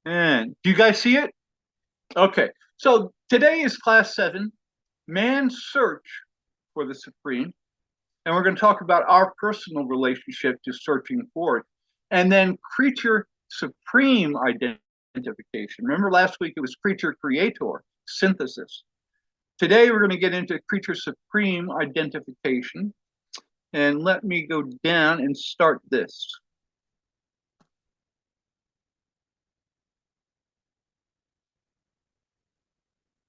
And do you guys see it? Okay. So today is class 7, Man's Search for the Supreme. And we're going to talk about our personal relationship to searching for it. And then creature supreme identification. Remember last week it was creature creator, synthesis. Today we're going to get into creature supreme identification. And let me go down and start this.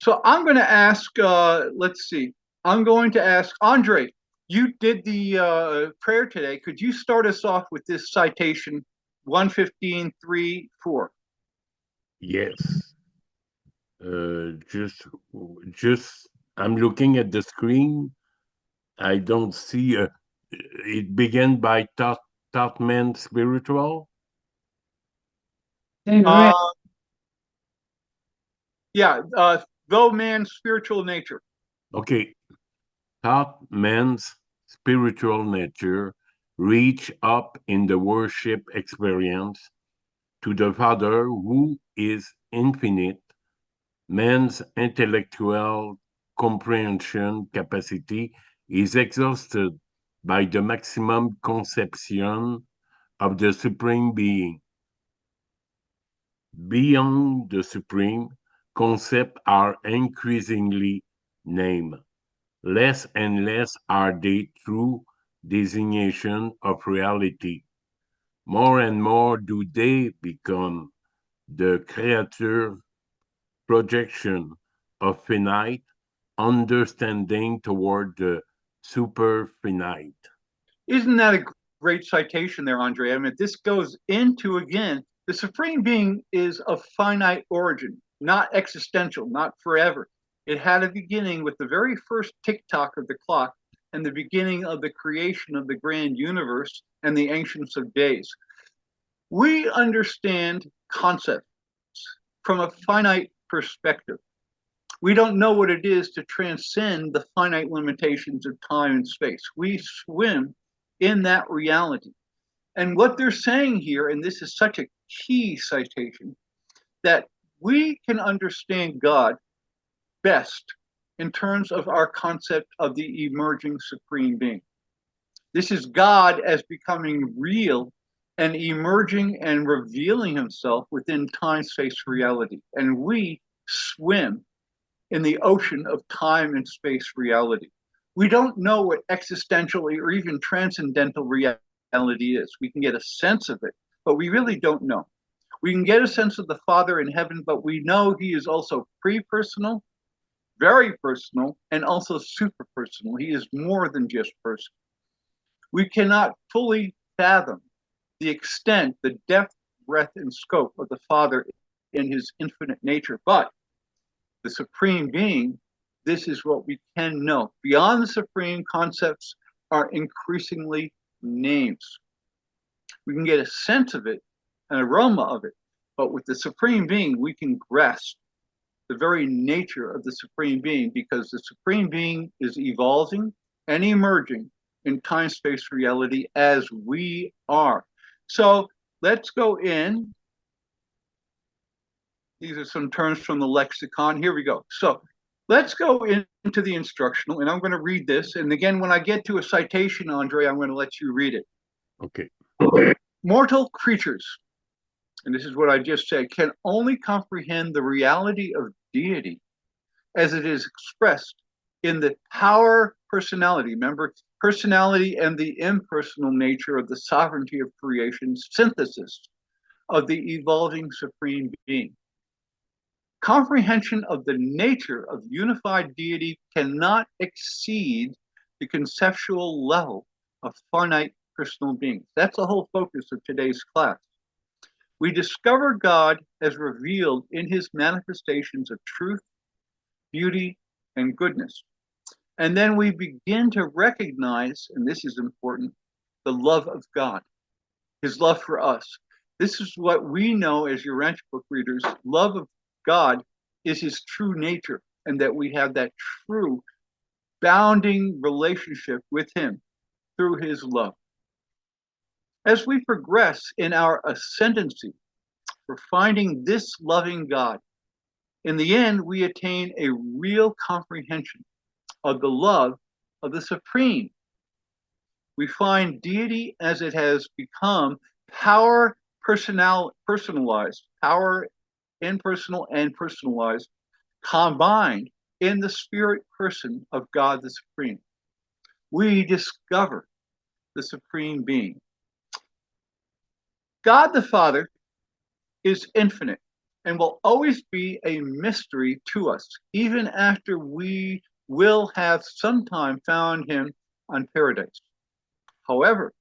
So I'm going to ask, let's see, I'm going to ask Andre, you did the prayer today. Could you start us off with this citation 115.3.4? Yes. Uh, just, just, I'm looking at the screen. I don't see it began by thought man spiritual. Uh, yeah, though man's spiritual nature. Okay. Thought man's spiritual nature reach up in the worship experience to the Father who is infinite. Man's intellectual comprehension capacity is exhausted by the maximum conception of the Supreme Being. Beyond the Supreme, concepts are increasingly named. Less and less are they true designation of reality. More and more do they become the creature projection of finite understanding toward the super finite. Isn't that a great citation there, Andre? I mean, this goes into, again, the Supreme Being is of finite origin, not existential, not forever. It had a beginning with the very first tick tock of the clock and the beginning of the creation of the grand universe and the ancients of days. We understand concepts from a finite perspective. We don't know what it is to transcend the finite limitations of time and space. We swim in that reality. And what they're saying here, and this is such a key citation, that we can understand God best in terms of our concept of the emerging supreme being. This is God as becoming real and emerging and revealing himself within time space reality. And we swim in the ocean of time and space reality. We don't know what existential or even transcendental reality is. We can get a sense of it, but we really don't know. We can get a sense of the Father in heaven, but we know he is also pre-personal, very personal, and also super personal. He is more than just person. We cannot fully fathom the extent, the depth, breadth, and scope of the Father in his infinite nature, but the supreme being, this is what we can know. Beyond the supreme, concepts are increasingly names. We can get a sense of it, an aroma of it, but with the supreme being, we can grasp the very nature of the supreme being because the supreme being is evolving and emerging in time space reality as we are. So let's go in. These are some terms from the lexicon. Here we go. So let's go into the instructional, and I'm going to read this. And again, when I get to a citation, Andre, I'm going to let you read it. Okay. Mortal creatures, and this is what I just said, can only comprehend the reality of deity as it is expressed in the power personality. Remember, personality and the impersonal nature of the sovereignty of creation, synthesis of the evolving supreme being. Comprehension of the nature of unified deity cannot exceed the conceptual level of finite personal beings. That's the whole focus of today's class. We discover God as revealed in his manifestations of truth, beauty, and goodness. And then we begin to recognize, and this is important, the love of God, his love for us. This is what we know as Urantia book readers. Love of God is his true nature, and that we have that true bounding relationship with him through his love. As we progress in our ascendancy, for finding this loving God. In the end, we attain a real comprehension of the love of the Supreme. We find deity as it has become power personalized, power impersonal and personalized, combined in the spirit person of God the Supreme. We discover the Supreme Being. God the Father is infinite and will always be a mystery to us, even after we will have sometime found him on paradise. However,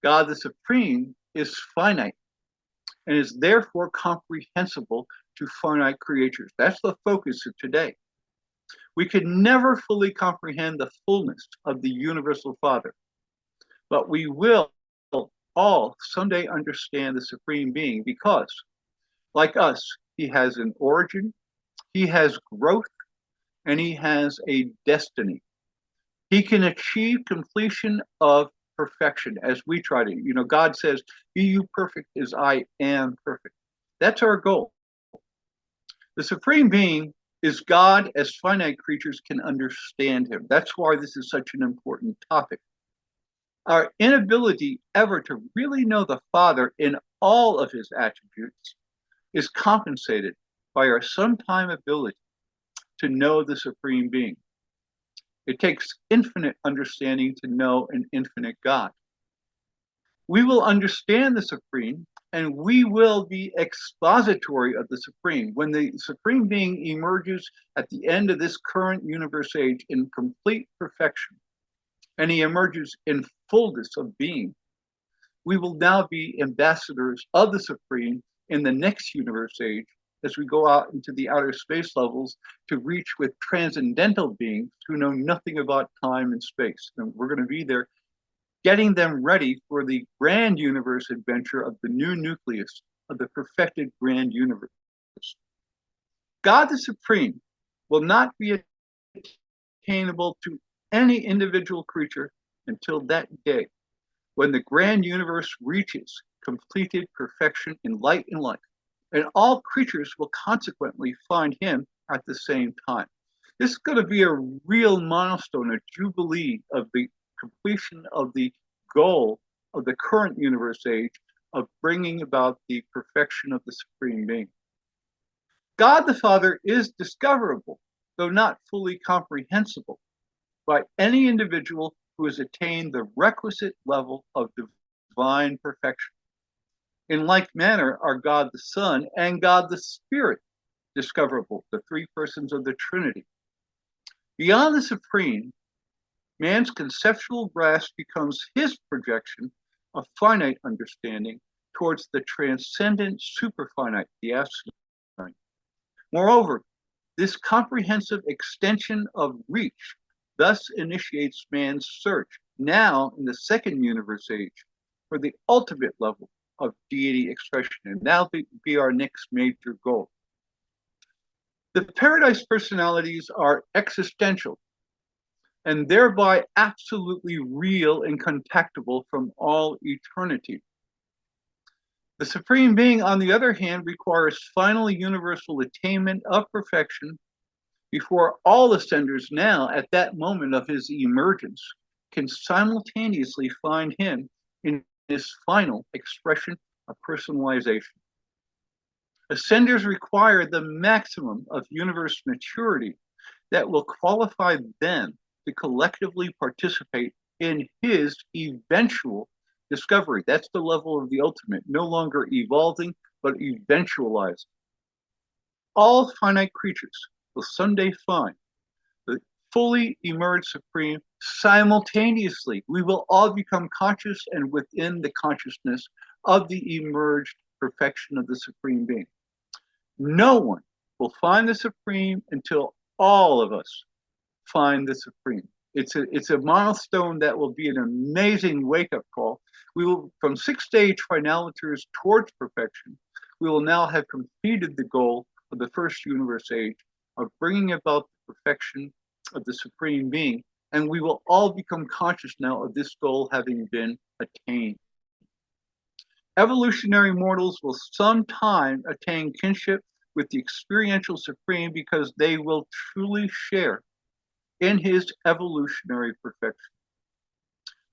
God the Supreme is finite and is therefore comprehensible to finite creatures. That's the focus of today. We can never fully comprehend the fullness of the universal Father, but we will all someday understand the Supreme Being because, like us, he has an origin, he has growth, and he has a destiny. He can achieve completion of perfection as we try to. You know, God says, be you perfect as I am perfect. That's our goal. The Supreme Being is God as finite creatures can understand him. That's why this is such an important topic. Our inability ever to really know the Father in all of his attributes is compensated by our sometime ability to know the Supreme Being. It takes infinite understanding to know an infinite God. We will understand the Supreme and we will be expository of the Supreme. When the Supreme Being emerges at the end of this current universe age in complete perfection, and he emerges in fullness of being, we will now be ambassadors of the Supreme in the next universe age as we go out into the outer space levels to reach with transcendental beings who know nothing about time and space. And we're going to be there getting them ready for the grand universe adventure of the new nucleus of the perfected grand universe. God the Supreme will not be attainable to any individual creature until that day when the grand universe reaches completed perfection in light and life, and all creatures will consequently find him at the same time. This is going to be a real milestone, a jubilee of the completion of the goal of the current universe age of bringing about the perfection of the Supreme Being. God the Father is discoverable, though not fully comprehensible, by any individual who has attained the requisite level of divine perfection. In like manner are God the Son and God the Spirit discoverable, the three persons of the Trinity. Beyond the Supreme, man's conceptual grasp becomes his projection of finite understanding towards the transcendent superfinite, the absolute. Moreover, this comprehensive extension of reach thus initiates man's search, now in the second universe age, for the ultimate level of deity expression, and that'll be our next major goal. The paradise personalities are existential and thereby absolutely real and contactable from all eternity. The Supreme Being, on the other hand, requires final universal attainment of perfection before all ascenders now, at that moment of his emergence, can simultaneously find him in his final expression of personalization. Ascenders require the maximum of universe maturity that will qualify them to collectively participate in his eventual discovery. That's the level of the ultimate, no longer evolving, but eventualizing. All finite creatures will someday find the fully emerged Supreme simultaneously. We will all become conscious and within the consciousness of the emerged perfection of the Supreme Being. No one will find the Supreme until all of us find the Supreme. It's a milestone that will be an amazing wake-up call. We will, from 6-stage finaliters towards perfection, we will now have completed the goal of the first universe age of bringing about the perfection of the Supreme Being, and we will all become conscious now of this goal having been attained. Evolutionary mortals will sometime attain kinship with the experiential supreme because they will truly share in his evolutionary perfection.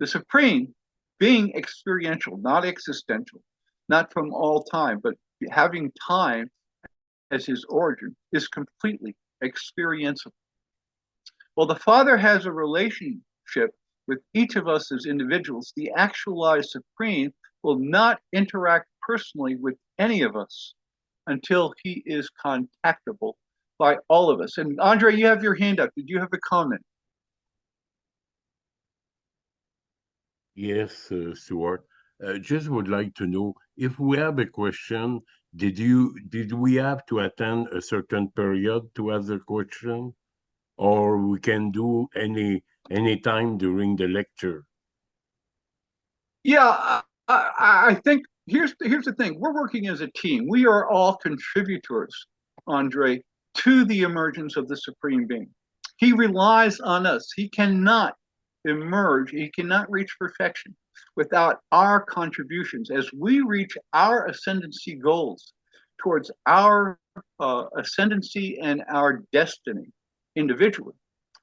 The supreme, being experiential, not existential, not from all time, but having time as his origin, is completely experiential. Well, the Father has a relationship with each of us as individuals. The actualized supreme will not interact personally with any of us until he is contactable by all of us. And Andre, you have your hand up. Did you have a comment? Yes, Stuart. Just would like to know if we have a question, did we have to attend a certain period to ask the question, or we can do any time during the lecture? Yeah, I think here's the thing. We're working as a team. We are all contributors, Andre, to the emergence of the Supreme Being. He relies on us. He cannot emerge. He cannot reach perfection without our contributions. As we reach our ascendancy goals towards our ascendancy and our destiny individually,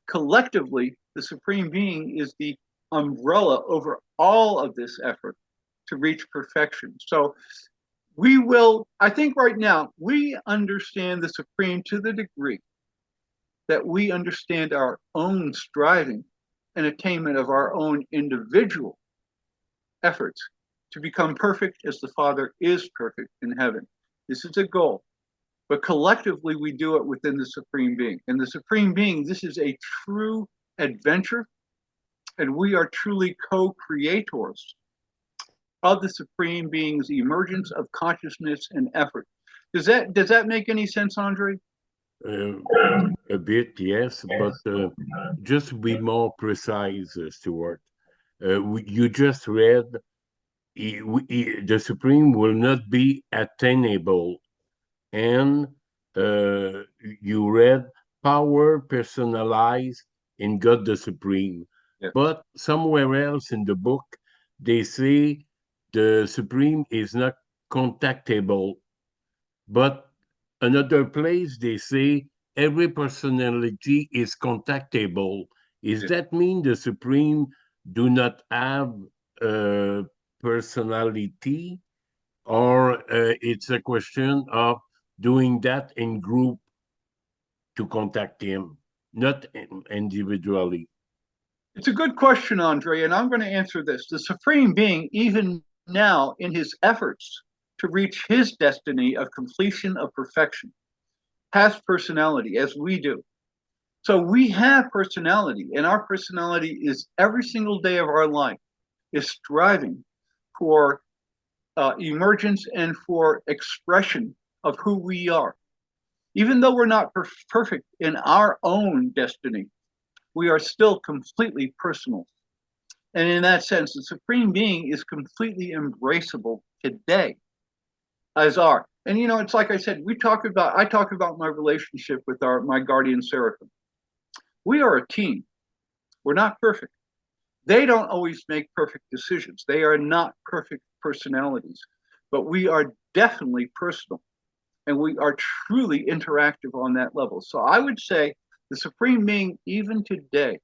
collectively, the Supreme Being is the umbrella over all of this effort to reach perfection. So we will, I think right now, we understand the Supreme to the degree that we understand our own striving and attainment of our own individual efforts to become perfect as the Father is perfect in heaven. This is a goal. But collectively, we do it within the Supreme Being. And the Supreme Being, this is a true adventure, and we are truly co-creators of the Supreme Being's emergence of consciousness and effort. Does that make any sense, Andre? A bit, yes, but just to be more precise, Stuart, you just read the Supreme will not be attainable, and you read power personalized in God the Supreme. Yes. But somewhere else in the book, they say the Supreme is not contactable. But another place, they say every personality is contactable. Is Yes. that mean the Supreme do not have a personality, or it's a question of doing that in group to contact him, not individually? It's a good question, Andre, and I'm going to answer this. The Supreme Being, even now in his efforts to reach his destiny of completion of perfection, has personality, as we do. So we have personality, and our personality is every single day of our life is striving for emergence and for expression of who we are. Even though we're not perfect in our own destiny, we are still completely personal. And in that sense, the Supreme Being is completely embraceable today as our. And you know, it's like I said, I talk about my relationship with my guardian seraphim. We are a team. We're not perfect. They don't always make perfect decisions. They are not perfect personalities, but we are definitely personal, and we are truly interactive on that level. So I would say the Supreme Being, even today,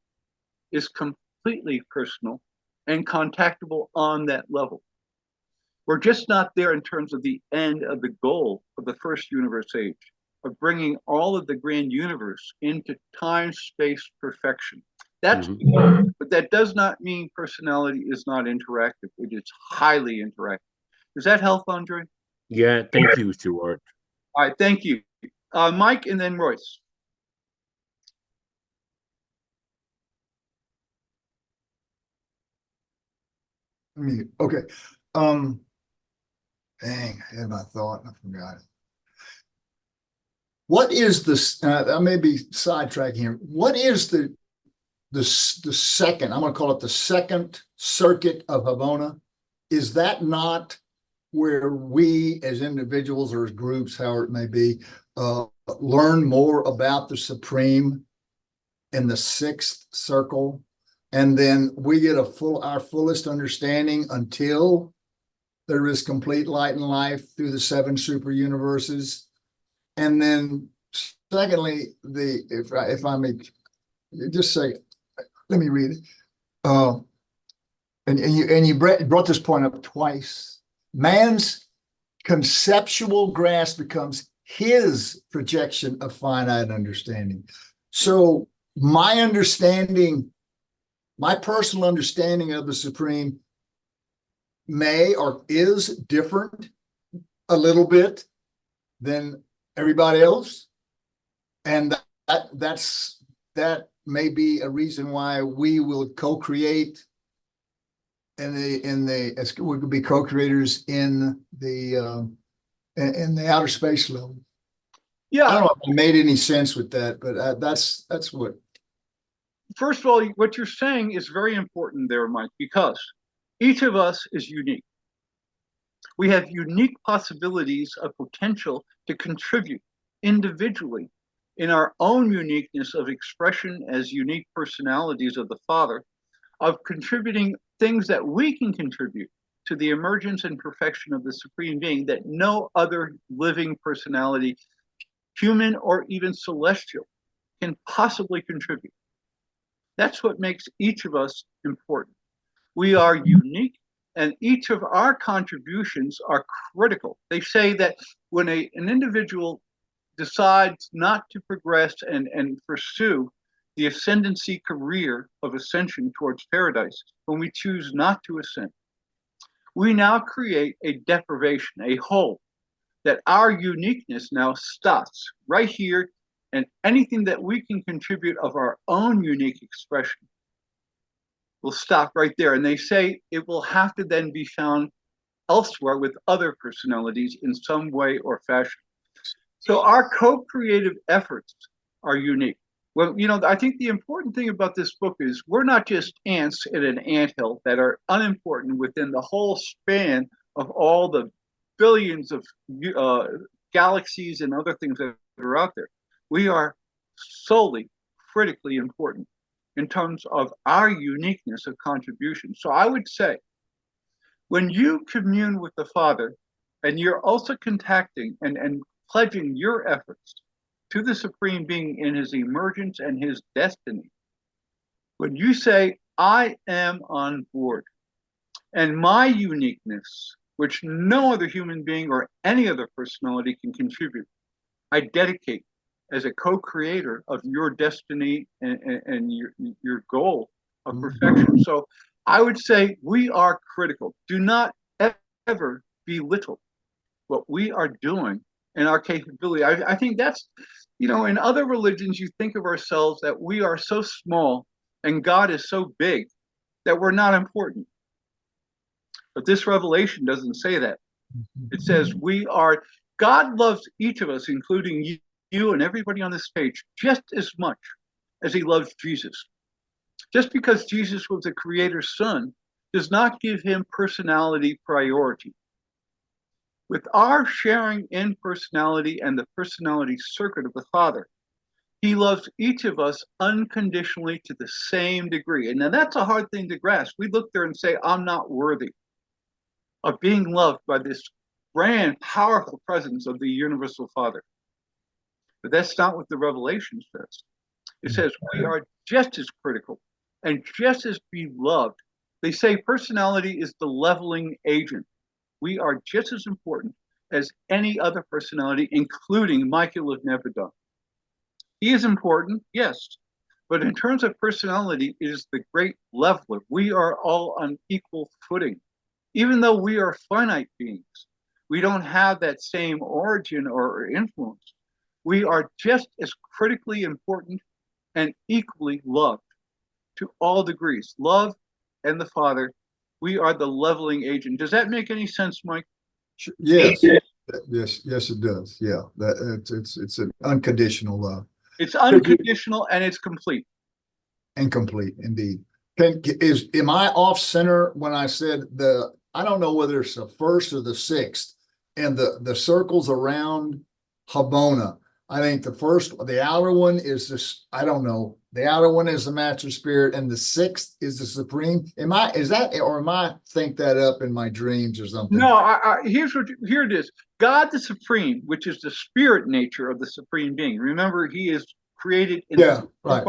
is completely personal and contactable on that level. We're just not there in terms of the end of the goal of the first universe age, of bringing all of the grand universe into time-space perfection. That's the goal, but that does not mean personality is not interactive. It is highly interactive. Does that help, Andre? Yeah, thank you, Stuart. All right, thank you. Mike and then Royce. Okay. Dang, I had my thought and I forgot it. What is this? I may be sidetracking here. What is the second? I'm going to call it the second circuit of Havona. Is that not where we, as individuals or as groups, however it may be, learn more about the Supreme in the sixth circle, and then we get our fullest understanding until there is complete light and life through the 7 super universes. And then secondly, if I may just say, let me read it. And you brought this point up twice. Man's conceptual grasp becomes his projection of finite understanding. So my personal understanding of the Supreme may or is different a little bit than everybody else. And that may be a reason why we will co-create we could be co-creators in the outer space level. Yeah. I don't know if I made any sense with that, but that's what. First of all, what you're saying is very important there, Mike, because each of us is unique. We have unique possibilities of potential to contribute individually in our own uniqueness of expression as unique personalities of the Father, of contributing things that we can contribute to the emergence and perfection of the Supreme Being that no other living personality, human or even celestial, can possibly contribute. That's what makes each of us important. We are unique, and each of our contributions are critical. They say that when an individual decides not to progress and pursue the ascendancy career of ascension towards paradise, when we choose not to ascend, we now create a deprivation, a hole, that our uniqueness now stops right here, and anything that we can contribute of our own unique expression will stop right there. And they say it will have to then be found elsewhere with other personalities in some way or fashion. So our co-creative efforts are unique. Well, I think the important thing about this book is we're not just ants in an anthill that are unimportant within the whole span of all the billions of galaxies and other things that are out there. We are solely critically important in terms of our uniqueness of contribution. So I would say, when you commune with the Father, and you're also contacting and pledging your efforts to the Supreme Being in his emergence and his destiny, when you say, I am on board, and my uniqueness, which no other human being or any other personality can contribute, I dedicate as a co-creator of your destiny and your goal of perfection. So I would say we are critical. Do not ever belittle what we are doing and our capability. I think that's, in other religions, you think of ourselves that we are so small and God is so big that we're not important. But this revelation doesn't say that. It says God loves each of us, including you and everybody on this page, just as much as he loves Jesus. Just because Jesus was the Creator's Son does not give him personality priority. With our sharing in personality and the personality circuit of the Father, he loves each of us unconditionally to the same degree. And now that's a hard thing to grasp. We look there and say, I'm not worthy of being loved by this grand, powerful presence of the universal Father. But that's not what the revelation says. It says we are just as critical and just as beloved. They say personality is the leveling agent. We are just as important as any other personality, including Michael of Nebadon. He is important, yes, but in terms of personality, it is the great leveler. We are all on equal footing. Even though we are finite beings, we don't have that same origin or influence. We are just as critically important and equally loved to all degrees. Love and the Father, we are the leveling agent. Does that make any sense, Mike? Yes, yes, it does. Yeah, it's an unconditional love. It's unconditional and it's complete. And complete, indeed. Am I off center when I said I don't know whether it's the first or the sixth, and the circles around Habona? I think the outer one is this, I don't know, The outer one is the master spirit, and the sixth is the supreme. Am I think that up in my dreams or something? No, here it is. God the Supreme, which is the spirit nature of the Supreme Being. Remember, he is created in right.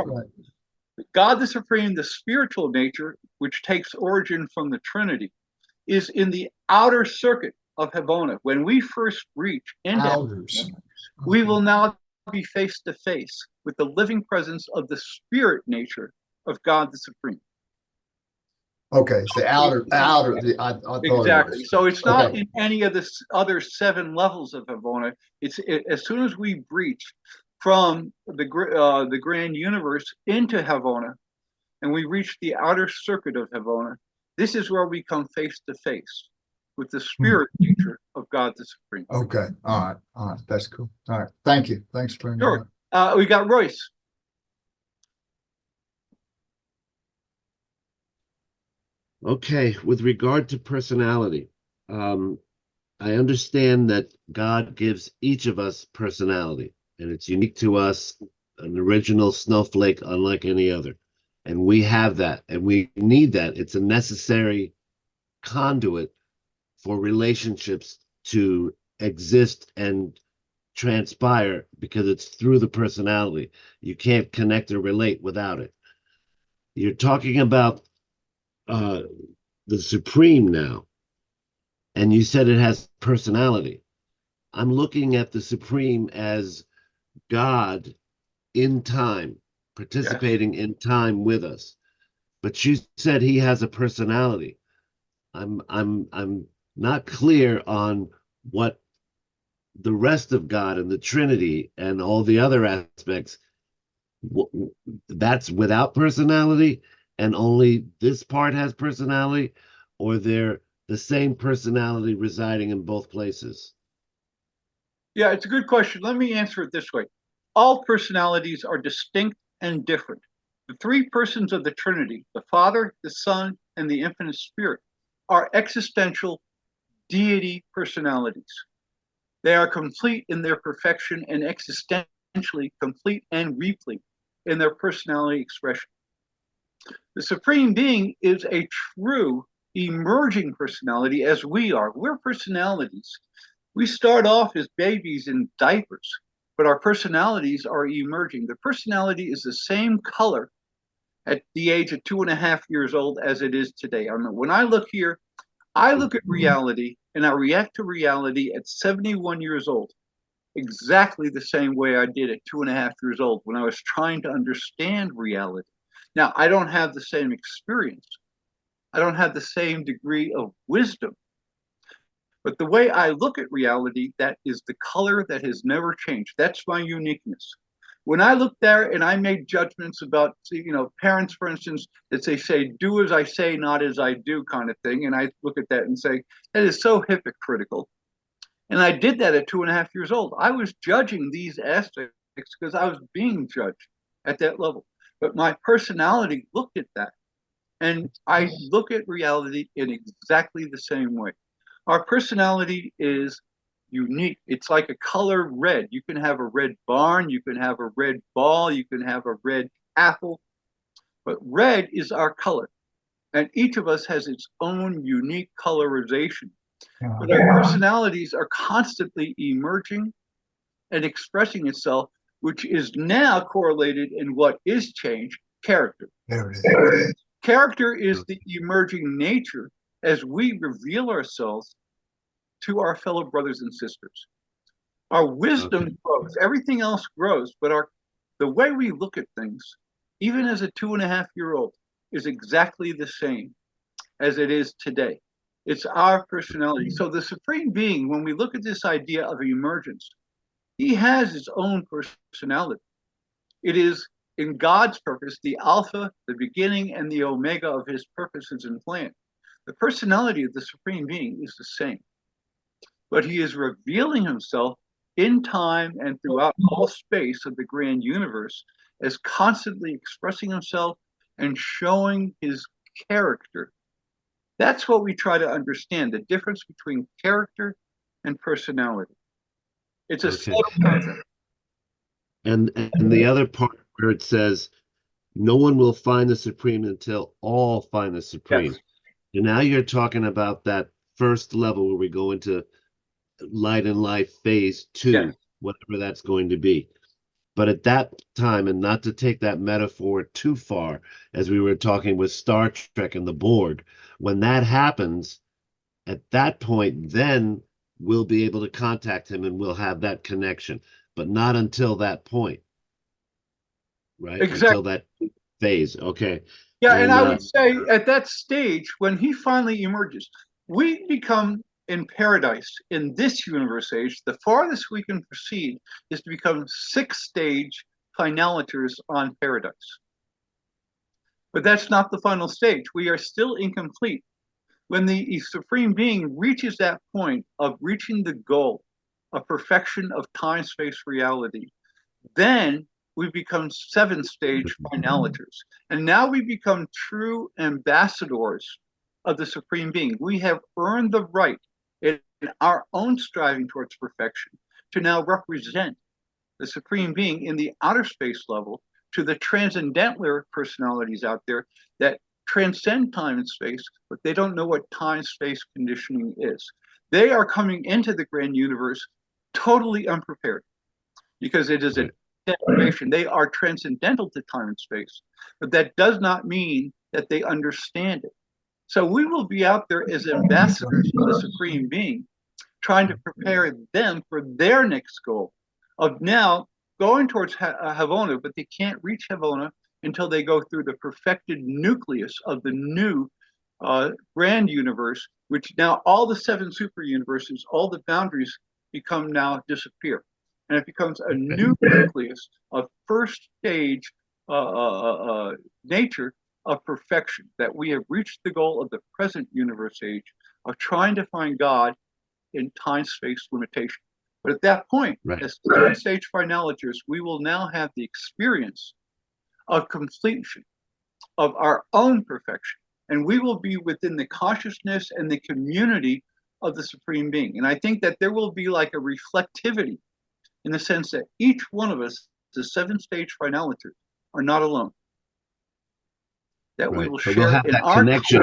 God the Supreme, the spiritual nature, which takes origin from the Trinity, is in the outer circuit of Havona. When we first reach into Outers. we will now be face to face with the living presence of the spirit nature of God the Supreme. Okay, it's the outer. I thought Exactly. So it's not okay. in any of the other 7 levels of Havona. As soon as we breach from the grand universe into Havona, and we reach the outer circuit of Havona, this is where we come face to face with the spirit nature of God the Supreme. Okay. All right. That's cool. All right. Thank you. Thanks for bringing Sure. We got Royce. Okay, with regard to personality, I understand that God gives each of us personality, and it's unique to us, an original snowflake unlike any other. And we have that, and we need that. It's a necessary conduit for relationships to exist and transpire because it's through the personality. You can't connect or relate without it. You're talking about the Supreme now, and you said it has personality. I'm looking at the Supreme as God in time, participating in time with us. But you said he has a personality. I'm not clear on what the rest of God and the Trinity and all the other aspects, that's without personality, and only this part has personality, or they're the same personality residing in both places? Yeah, it's a good question. Let me answer it this way. All personalities are distinct and different. The 3 persons of the Trinity, the Father, the Son, and the Infinite Spirit, are existential deity personalities. They are complete in their perfection and existentially complete and replete in their personality expression. The Supreme Being is a true emerging personality as we are. We're personalities. We start off as babies in diapers, but our personalities are emerging. The personality is the same color at the age of 2.5 years old as it is today. I mean, when I look here, I look at reality and I react to reality at 71 years old, exactly the same way I did at 2.5 years old when I was trying to understand reality. Now, I don't have the same experience. I don't have the same degree of wisdom. But the way I look at reality, that is the color that has never changed. That's my uniqueness. When I look there and I made judgments about, parents, for instance, that they say, do as I say, not as I do kind of thing. And I look at that and say, that is so hypocritical. And I did that at 2.5 years old. I was judging these aspects because I was being judged at that level. But my personality looked at that. And I look at reality in exactly the same way. Our personality is unique. It's like a color red. You can have a red barn, you can have a red ball, you can have a red apple, but red is our color. And each of us has its own unique colorization. But our personalities are constantly emerging and expressing itself, which is now correlated in what is changed, character. There it is. Character is the emerging nature as we reveal ourselves to our fellow brothers and sisters. Our wisdom grows, everything else grows, but the way we look at things, even as a 2.5-year-old, is exactly the same as it is today. It's our personality. So the Supreme Being, when we look at this idea of emergence, he has his own personality. It is in God's purpose, the Alpha, the beginning, and the Omega of his purposes and plan. The personality of the Supreme Being is the same. But he is revealing himself in time and throughout all space of the grand universe as constantly expressing himself and showing his character. That's what we try to understand, the difference between character and personality. It's a subtle concept. And the other part where it says no one will find the supreme until all find the supreme. Yes. And now you're talking about that first level where we go into light and life phase 2, Yes. whatever that's going to be. But at that time, and not to take that metaphor too far, as we were talking with Star Trek and the Borg, when that happens, at that point, then we'll be able to contact him and we'll have that connection. But not until that point, right? Exactly. Until that phase. Okay. Yeah, and I And would say at that stage, when he finally emerges, we become in paradise in this universe age. The farthest we can proceed is to become 6th-stage finaliters on paradise. But that's not the final stage. We are still incomplete. When the Supreme Being reaches that point of reaching the goal of perfection of time-space reality, then we become 7th-stage finaliters. And now we become true ambassadors of the Supreme Being. We have earned the right in our own striving towards perfection to now represent the Supreme Being in the outer space level to the transcendental personalities out there that transcend time and space, but they don't know what time-space conditioning is. They are coming into the grand universe totally unprepared because it is a deprivation. They are transcendental to time and space, but that does not mean that they understand it. So we will be out there as ambassadors of the Supreme Being, trying to prepare them for their next goal of now going towards Havona, but they can't reach Havona until they go through the perfected nucleus of the new grand universe, which now all the 7 super universes, all the boundaries become now disappear. And it becomes a new nucleus of first stage nature of perfection, that we have reached the goal of the present universe age of trying to find God in time-space limitation. But at that point, as 7th-stage finaliters, we will now have the experience of completion of our own perfection. And we will be within the consciousness and the community of the Supreme Being. And I think that there will be like a reflectivity in the sense that each one of us, the 7th-stage finaliters, are not alone. That we will share we'll have in that our connection.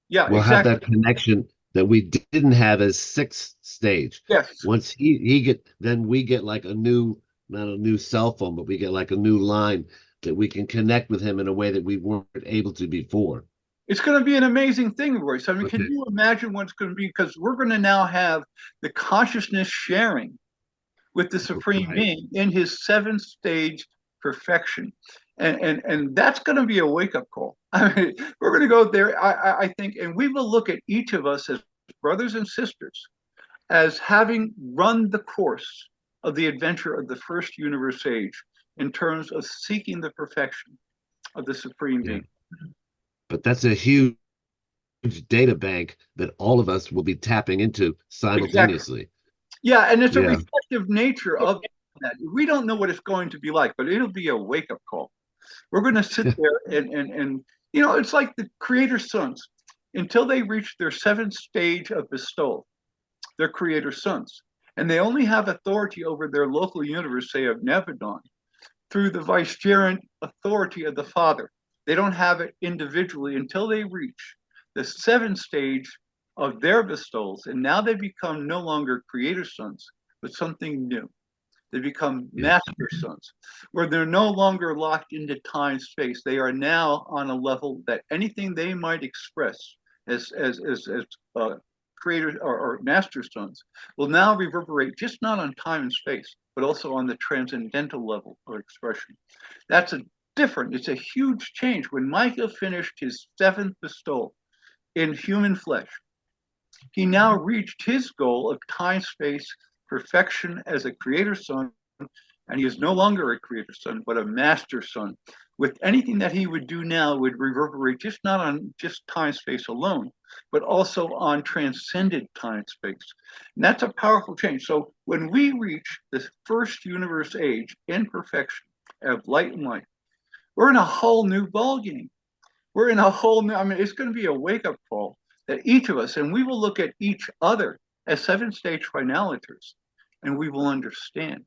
Yeah, we'll exactly. have that connection that we didn't have as 6th stage. Yes. Once he get, then we get like a new, not a new cell phone, but we get like a new line that we can connect with him in a way that we weren't able to before. It's going to be an amazing thing, Royce. I mean, can you imagine what it's going to be? Because we're going to now have the consciousness sharing with the Supreme Being in his 7th-stage perfection. And that's going to be a wake-up call. I mean, we're going to go there, I think, and we will look at each of us as brothers and sisters as having run the course of the adventure of the first universe age in terms of seeking the perfection of the Supreme Being. But that's a huge data bank that all of us will be tapping into simultaneously. Exactly. Yeah, and it's a reflective nature of that. We don't know what it's going to be like, but it'll be a wake-up call. We're going to sit there and you know, it's like the Creator's sons. Until they reach their 7th stage of bestowal, they're Creator's sons. And they only have authority over their local universe, say of Nevadon, through the vicegerent authority of the Father. They don't have it individually until they reach the 7th stage of their bestowals. And now they become no longer Creator's sons, but something new. They become master sons, where they're no longer locked into time space. They are now on a level that anything they might express as creators or master sons will now reverberate just not on time and space, but also on the transcendental level of expression. That's it's a huge change. When Micah finished his 7th bestowal in human flesh, he now reached his goal of time-space perfection as a creator son, and he is no longer a creator son, but a master son. With anything that he would do now would reverberate just not on just time-space alone, but also on transcended time-space. And that's a powerful change. So when we reach this first universe age in perfection of light and light, we're in a whole new ballgame. We're in a whole new, I mean, it's going to be a wake-up call that each of us, and we will look at each other as 7th-stage finaliters, and we will understand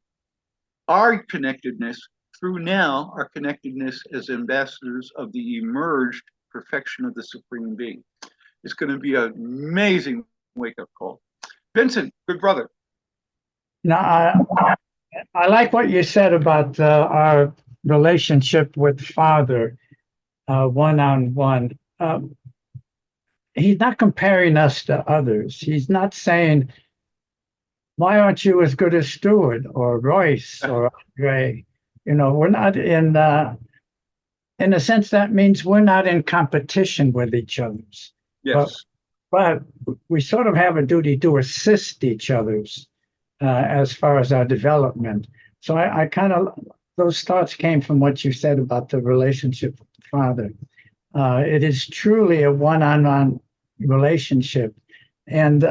our connectedness through now our connectedness as ambassadors of the emerged perfection of the Supreme Being. It's going to be an amazing wake-up call. Vincent, good brother. Now, I like what you said about our relationship with Father, one-on-one. He's not comparing us to others. He's not saying, why aren't you as good as Stewart or Royce or Andre? You know, we're not in a sense, that means we're not in competition with each other. Yes. But we sort of have a duty to assist each other's as far as our development. So I kind of, those thoughts came from what you said about the relationship with the Father. It is truly a one-on-one relationship. And,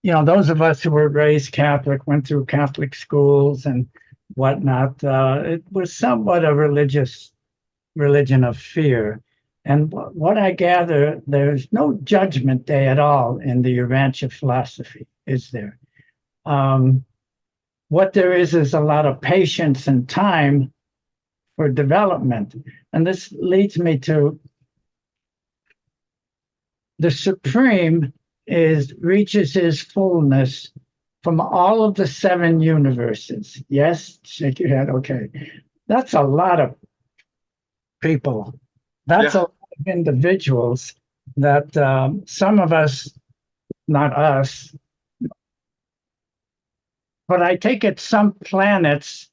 you know, those of us who were raised Catholic, went through Catholic schools and whatnot, it was somewhat a religion of fear. And what I gather, there's no judgment day at all in the Urantia philosophy, is there? What there is a lot of patience and time for development. And this leads me to the Supreme reaches his fullness from all of the 7 universes. Yes, shake your head. Okay, that's a lot of people. That's a lot of individuals that some of us, not us, but I take it some planets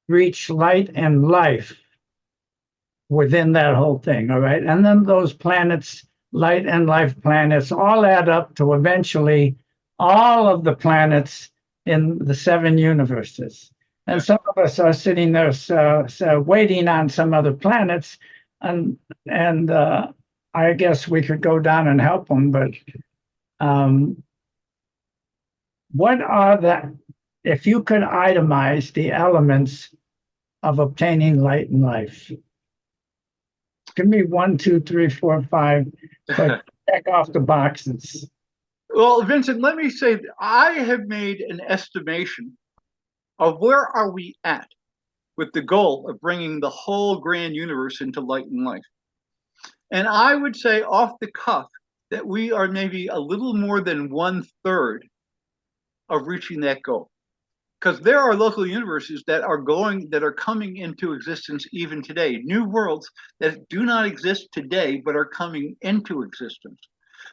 reach light and life within that whole thing, all right? And then those planets, light and life planets, all add up to eventually all of the planets in the 7 universes. And some of us are sitting there waiting on some other planets, and I guess we could go down and help them, but what are if you could itemize the elements of obtaining light and life? Give me 1, 2, 3, 4, 5, but check off the boxes. Well, Vincent, let me say, I have made an estimation of where are we at with the goal of bringing the whole grand universe into light and life. And I would say off the cuff that we are maybe a little more than 1/3 of reaching that goal. Because there are local universes that are coming into existence even today, new worlds that do not exist today but are coming into existence.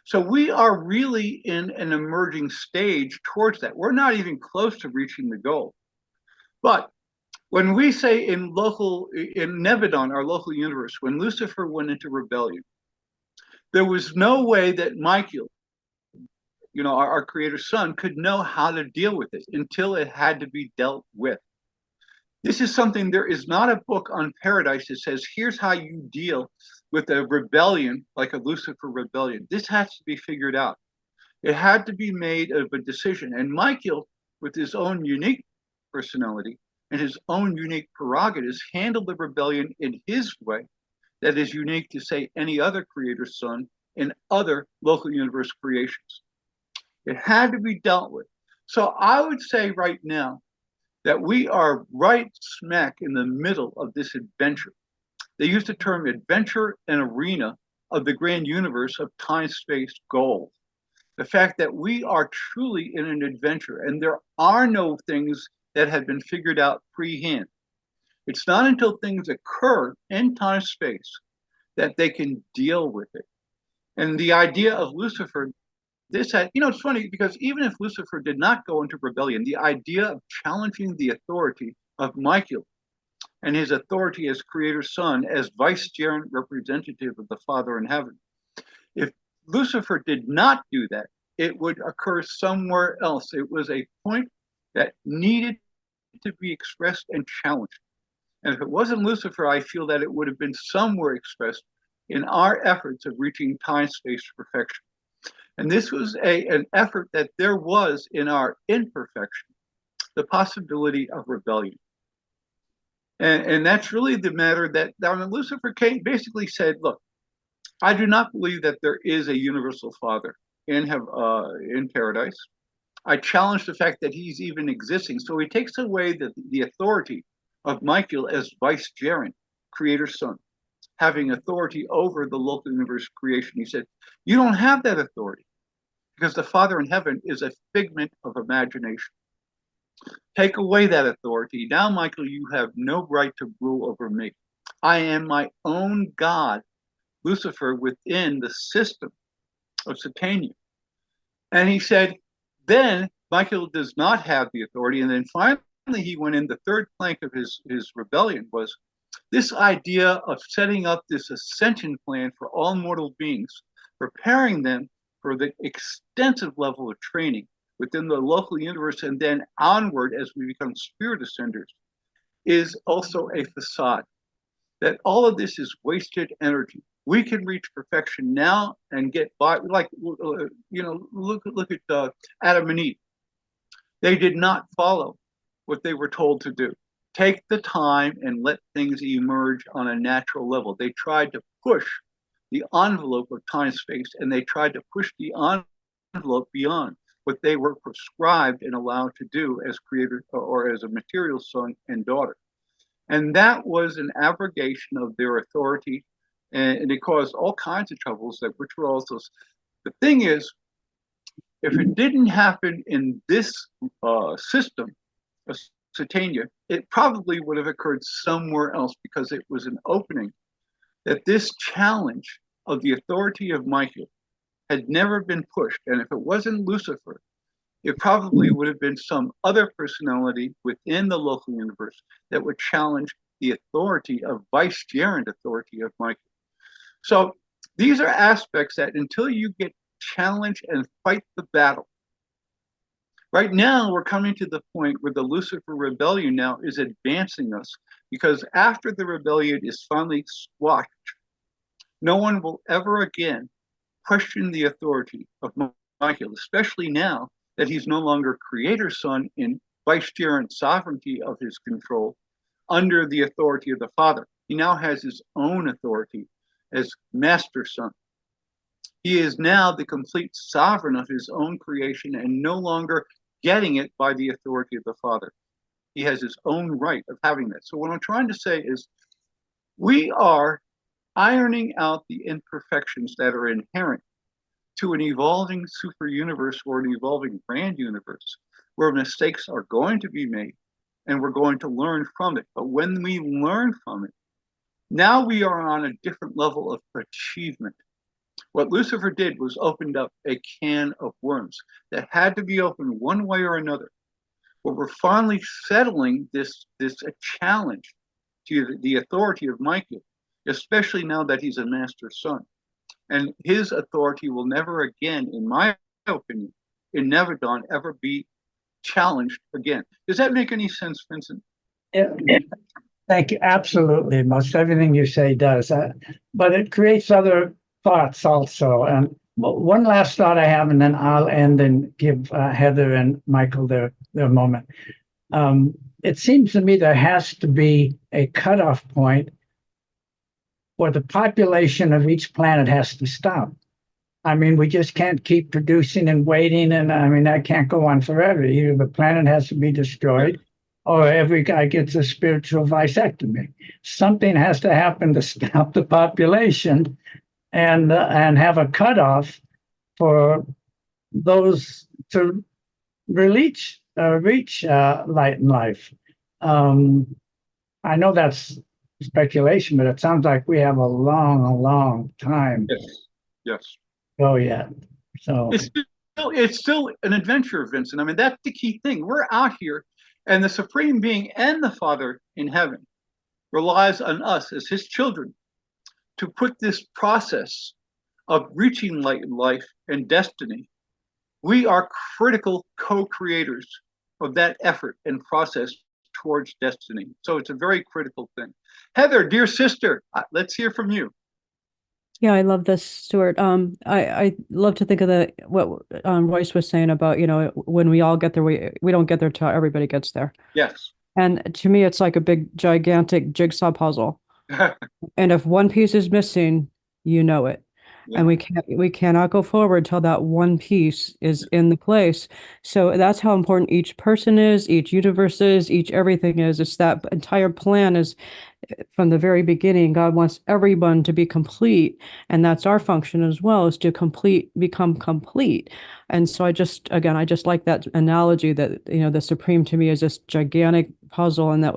So we are really in an emerging stage towards that. We're not even close to reaching the goal. But when we say in Nebadon, our local universe, when Lucifer went into rebellion, there was no way that Michael, you know, our creator's son, could know how to deal with it until it had to be dealt with. This is something, there is not a book on paradise that says, here's how you deal with a rebellion, like a Lucifer rebellion. This has to be figured out. It had to be made of a decision. And Michael, with his own unique personality and his own unique prerogatives, handled the rebellion in his way that is unique to, say, any other creator's son in other local universe creations. It had to be dealt with. So I would say right now that we are right smack in the middle of this adventure. They use the term adventure and arena of the grand universe of time-space goals. The fact that we are truly in an adventure and there are no things that have been figured out pre-hand. It's not until things occur in time-space that they can deal with it. And the idea of Lucifer, it's funny because even if Lucifer did not go into rebellion, the idea of challenging the authority of Michael and his authority as creator's son, as vicegerent representative of the Father in heaven, if Lucifer did not do that, it would occur somewhere else. It was a point that needed to be expressed and challenged. And if it wasn't Lucifer, I feel that it would have been somewhere expressed in our efforts of reaching time-space perfection. And this was an effort that there was in our imperfection, the possibility of rebellion. And that's really the matter that Lucifer basically said, look, I do not believe that there is a universal Father in paradise. I challenge the fact that he's even existing. So he takes away the authority of Michael as vicegerent, creator's son, having authority over the local universe creation. He said, you don't have that authority because the Father in heaven is a figment of imagination. Take away that authority. Now, Michael, you have no right to rule over me. I am my own God, Lucifer, within the system of Satania. And he said, then Michael does not have the authority. And then finally, he went in. The third plank of his rebellion was this idea of setting up this ascension plan for all mortal beings, preparing them for the extensive level of training within the local universe and then onward as we become spirit ascenders, is also a facade. That all of this is wasted energy. We can reach perfection now and get by, like, look at Adam and Eve. They did not follow what they were told to do. Take the time and let things emerge on a natural level. They tried to push the envelope of time space, and they tried to push the envelope beyond what they were prescribed and allowed to do as creator or as a material son and daughter. And that was an abrogation of their authority, and it caused all kinds of troubles that which were also. The thing is, if it didn't happen in this system of Satania, it probably would have occurred somewhere else because it was an opening that this challenge of the authority of Michael had never been pushed. And if it wasn't Lucifer, it probably would have been some other personality within the local universe that would challenge the authority of vicegerent authority of Michael. So these are aspects that until you get challenged and fight the battle. Right now, we're coming to the point where the Lucifer rebellion now is advancing us, because after the rebellion is finally squashed, no one will ever again question the authority of Michael, especially now that he's no longer creator's son in vicegerent sovereignty of his control under the authority of the Father. He now has his own authority as master son. He is now the complete sovereign of his own creation and no longer getting it by the authority of the Father. He has his own right of having that. So what I'm trying to say is we are ironing out the imperfections that are inherent to an evolving super universe or an evolving grand universe where mistakes are going to be made and we're going to learn from it. But when we learn from it, now we are on a different level of achievement. What Lucifer did was opened up a can of worms that had to be opened one way or another. But we're finally settling this challenge to the authority of Michael, especially now that he's a master son. And his authority will never again, in my opinion, in Nevadon, ever be challenged again. Does that make any sense, Vincent? Yeah. Thank you. Absolutely. Most everything you say does. But it creates other thoughts also. And one last thought I have, and then I'll end and give Heather and Michael their moment. It seems to me there has to be a cutoff point where the population of each planet has to stop. I mean, we just can't keep producing and waiting. And I mean, that can't go on forever. Either the planet has to be destroyed or every guy gets a spiritual vasectomy. Something has to happen to stop the population and have a cutoff for those to reach light and life. I know that's speculation, but it sounds like we have a long time. Yes. Go yet. So it's still an adventure, Vincent. I mean, that's the key thing. We're out here, and the Supreme Being and the Father in heaven relies on us as his children to put this process of reaching light and life and destiny. We are critical co-creators of that effort and process towards destiny. So it's a very critical thing. Heather, dear sister, let's hear from you. Yeah, I love this, Stuart. I love to think of what Royce was saying about, when we all get there, we don't get there till everybody gets there. Yes. And to me, it's like a big, gigantic jigsaw puzzle. And if one piece is missing, you know it. and we cannot go forward till that one piece is in the place. So that's how important each person is, each universe is, each everything is. It's that entire plan is from the very beginning. God wants everyone to be complete, and that's our function as well, is to become complete. And so I just like that analogy that, the supreme to me is this gigantic puzzle, and that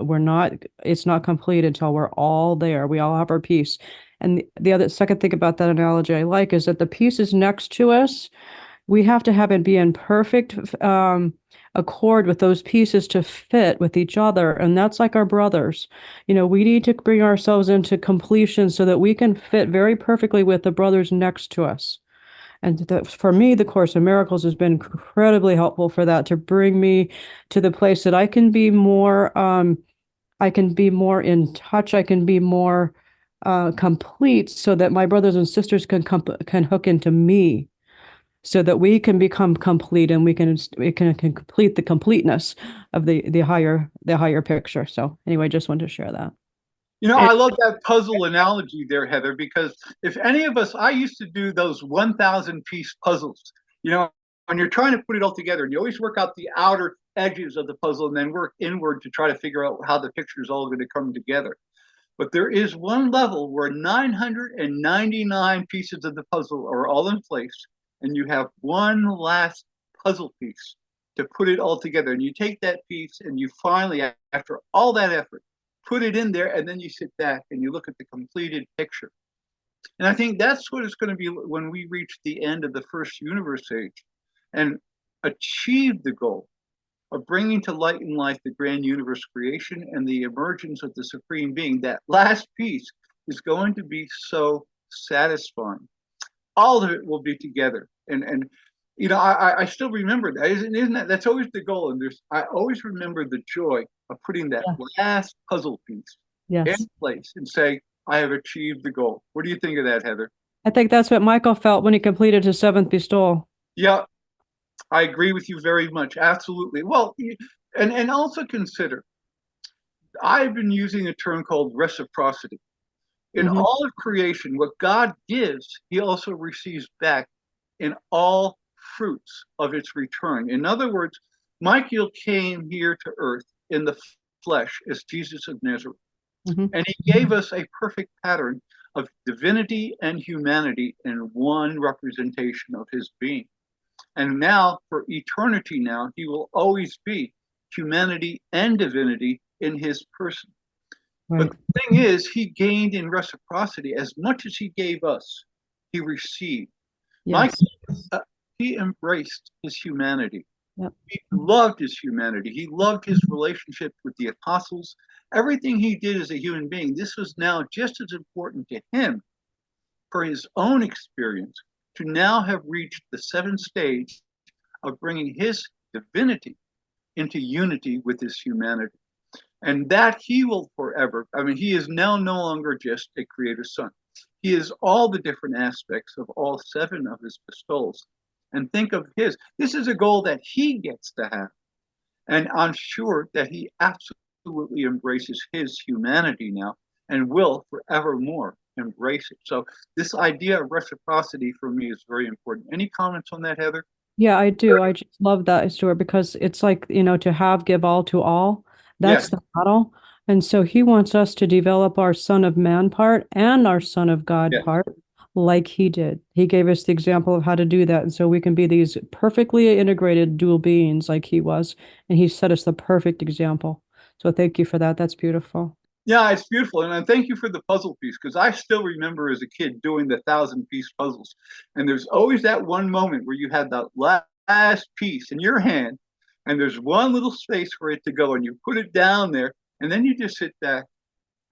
it's not complete until we're all there. We all have our piece. And the other second thing about that analogy I like is that the pieces next to us, we have to have it be in perfect accord with those pieces to fit with each other. And that's like our brothers. We need to bring ourselves into completion so that we can fit very perfectly with the brothers next to us. And for me, the Course in Miracles has been incredibly helpful for that, to bring me to the place that I can be more in touch, I can be more complete, so that my brothers and sisters can hook into me, so that we can become complete, and we can complete the completeness of the higher picture. So anyway, just wanted to share that. I love that puzzle analogy there, Heather, because if any of us, I used to do those 1,000 piece puzzles, when you're trying to put it all together, and you always work out the outer edges of the puzzle and then work inward to try to figure out how the picture is all going to come together. But there is one level where 999 pieces of the puzzle are all in place, and you have one last puzzle piece to put it all together. And you take that piece and you finally, after all that effort, put it in there, and then you sit back and you look at the completed picture. And I think that's what it's going to be when we reach the end of the first universe age and achieve the goal of bringing to light and life the grand universe creation and the emergence of the supreme being. That last piece is going to be so satisfying. All of it will be together. And I still remember that. Isn't that, that's always the goal. And I always remember the joy of putting that last puzzle piece in place and say, I have achieved the goal. What do you think of that, Heather? I think that's what Michael felt when he completed his seventh bestowal. Yeah, I agree with you very much. Absolutely. Well, and also consider, I've been using a term called reciprocity. In all of creation, what God gives, he also receives back in all fruits of its return. In other words, Michael came here to earth in the flesh as Jesus of Nazareth. And he gave us a perfect pattern of divinity and humanity in one representation of his being. And now, for eternity now, he will always be humanity and divinity in his person. Right. But the thing is, he gained in reciprocity as much as he gave us, he received. Yes. Michael, he embraced his humanity. Yep. He loved his humanity. He loved his relationship with the apostles. Everything he did as a human being, this was now just as important to him for his own experience to now have reached the seventh stage of bringing his divinity into unity with his humanity. And that he will forever, he is now no longer just a creator son. He is all the different aspects of all seven of his bestowals. And think of this is a goal that he gets to have. And I'm sure that he absolutely embraces his humanity now and will forevermore embrace it. So this idea of reciprocity for me is very important. Any comments on that, Heather? Yeah, I do. I just love that, Stuart, because it's like, to have, give all to all. That's the model. And so he wants us to develop our Son of Man part and our Son of God part like he did. He gave us the example of how to do that. And so we can be these perfectly integrated dual beings like he was. And he set us the perfect example. So thank you for that. That's beautiful. Yeah, it's beautiful. And I thank you for the puzzle piece, because I still remember as a kid doing the 1,000-piece puzzles. And there's always that one moment where you had that last piece in your hand, and there's one little space for it to go, and you put it down there, and then you just sit back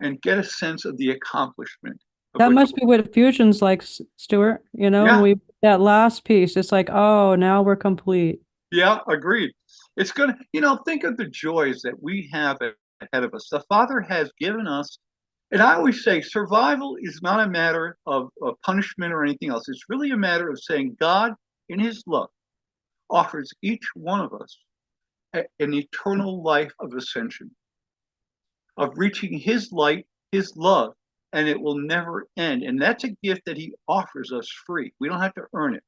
and get a sense of the accomplishment. That must be what fusion's like, Stuart. That last piece, it's like, oh, now we're complete. Yeah, agreed. It's gonna, think of the joys that we have ahead of us. The Father has given us, and I always say survival is not a matter of punishment or anything else. It's really a matter of saying God, in his love, offers each one of us an eternal life of ascension, of reaching his light, his love, and it will never end. And that's a gift that he offers us free. We don't have to earn it.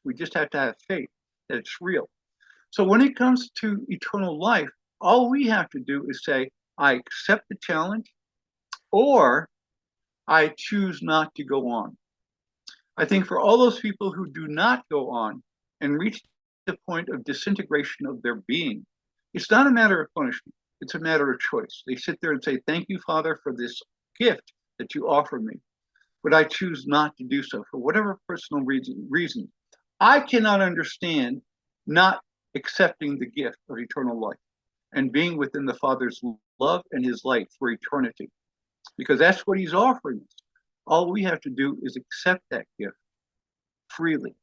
We just have to have faith that it's real. So when it comes to eternal life, all we have to do is say, I accept the challenge, or I choose not to go on. I think for all those people who do not go on and reach the point of disintegration of their being, it's not a matter of punishment. It's a matter of choice. They sit there and say, thank you, Father, for this gift that you offer me, but I choose not to do so for whatever personal reason. I cannot understand not accepting the gift of eternal life and being within the Father's love and his light for eternity, because that's what he's offering us. All we have to do is accept that gift freely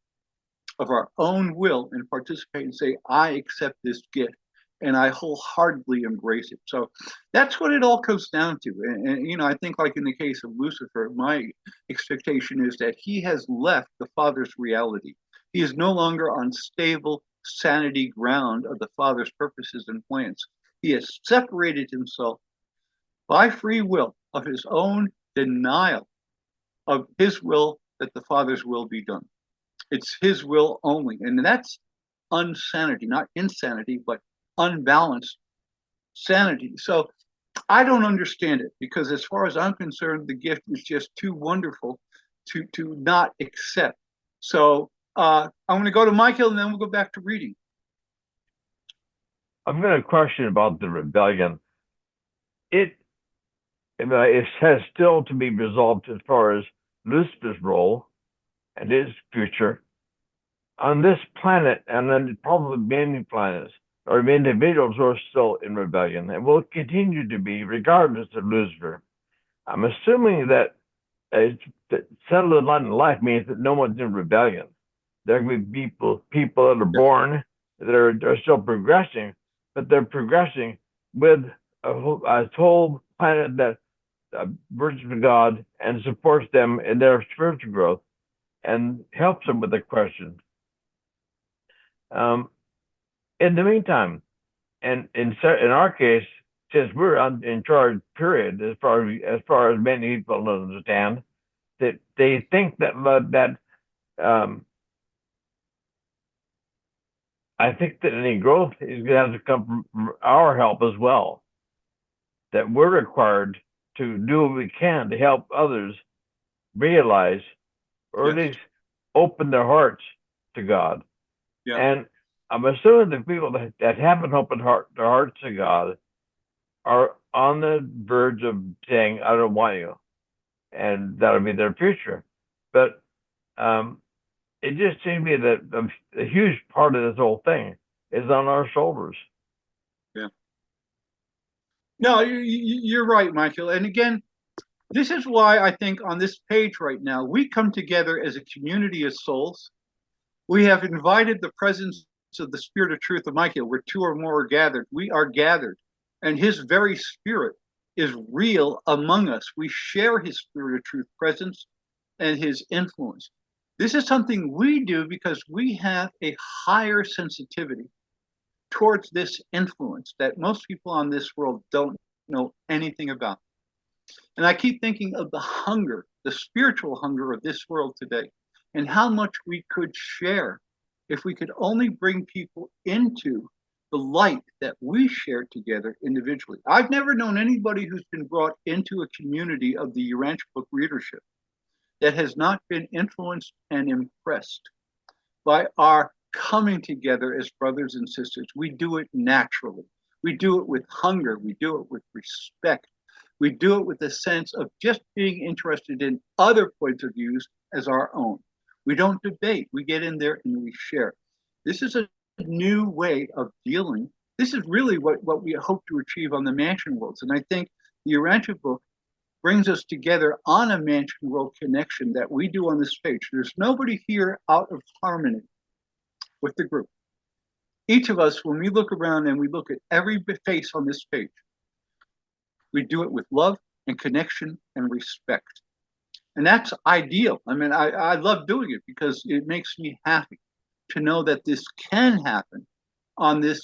of our own will and participate and say, I accept this gift and I wholeheartedly embrace it. So that's what it all comes down to. And you know, I think like in the case of Lucifer, my expectation is that he has left the Father's reality. He is no longer on stable sanity ground of the Father's purposes and plans. He has separated himself by free will of his own denial of his will that the Father's will be done. It's his will only. And that's unsanity, not insanity, but unbalanced sanity. So I don't understand it, because as far as I'm concerned, the gift is just too wonderful to not accept. So I'm going to go to Michael, and then we'll go back to reading. I've got a question about the rebellion. It has still to be resolved as far as Lucifer's role and his future on this planet, and then probably many planets or individuals who are still in rebellion and will continue to be regardless of Lucifer. I'm assuming that it's settled a lot in life means that no one's in rebellion. There can be people that are born that are still progressing, but they're progressing with a whole planet that worships God and supports them in their spiritual growth and helps them with the questions. In the meantime, and in our case, since we're in charge, period, as far as many people understand, that they think that I think that any growth is going to have to come from our help as well. That we're required to do what we can to help others realize, or at least open their hearts to God. Yeah. And I'm assuming the people that haven't opened their hearts to God are on the verge of saying, I don't want you. And that'll be their future. But it just seems to me that a huge part of this whole thing is on our shoulders. Yeah. No, you're right, Michael. And again, this is why I think on this page right now, we come together as a community of souls. We have invited the presence of the Spirit of Truth of Michael, where two or more are gathered. We are gathered, and his very spirit is real among us. We share his Spirit of Truth presence and his influence. This is something we do because we have a higher sensitivity towards this influence that most people on this world don't know anything about. And I keep thinking of the hunger, the spiritual hunger of this world today, and how much we could share if we could only bring people into the light that we share together individually. I've never known anybody who's been brought into a community of the Urantia book readership that has not been influenced and impressed by our coming together as brothers and sisters. We do it naturally. We do it with hunger. We do it with respect. We do it with a sense of just being interested in other points of views as our own. We don't debate. We get in there and we share. This is a new way of dealing. This is really what we hope to achieve on the Mansion Worlds. And I think the Urantia book brings us together on a Mansion World connection that we do on this page. There's nobody here out of harmony with the group. Each of us, when we look around and we look at every face on this page, we do it with love and connection and respect. And that's ideal. I mean, I love doing it because it makes me happy to know that this can happen on this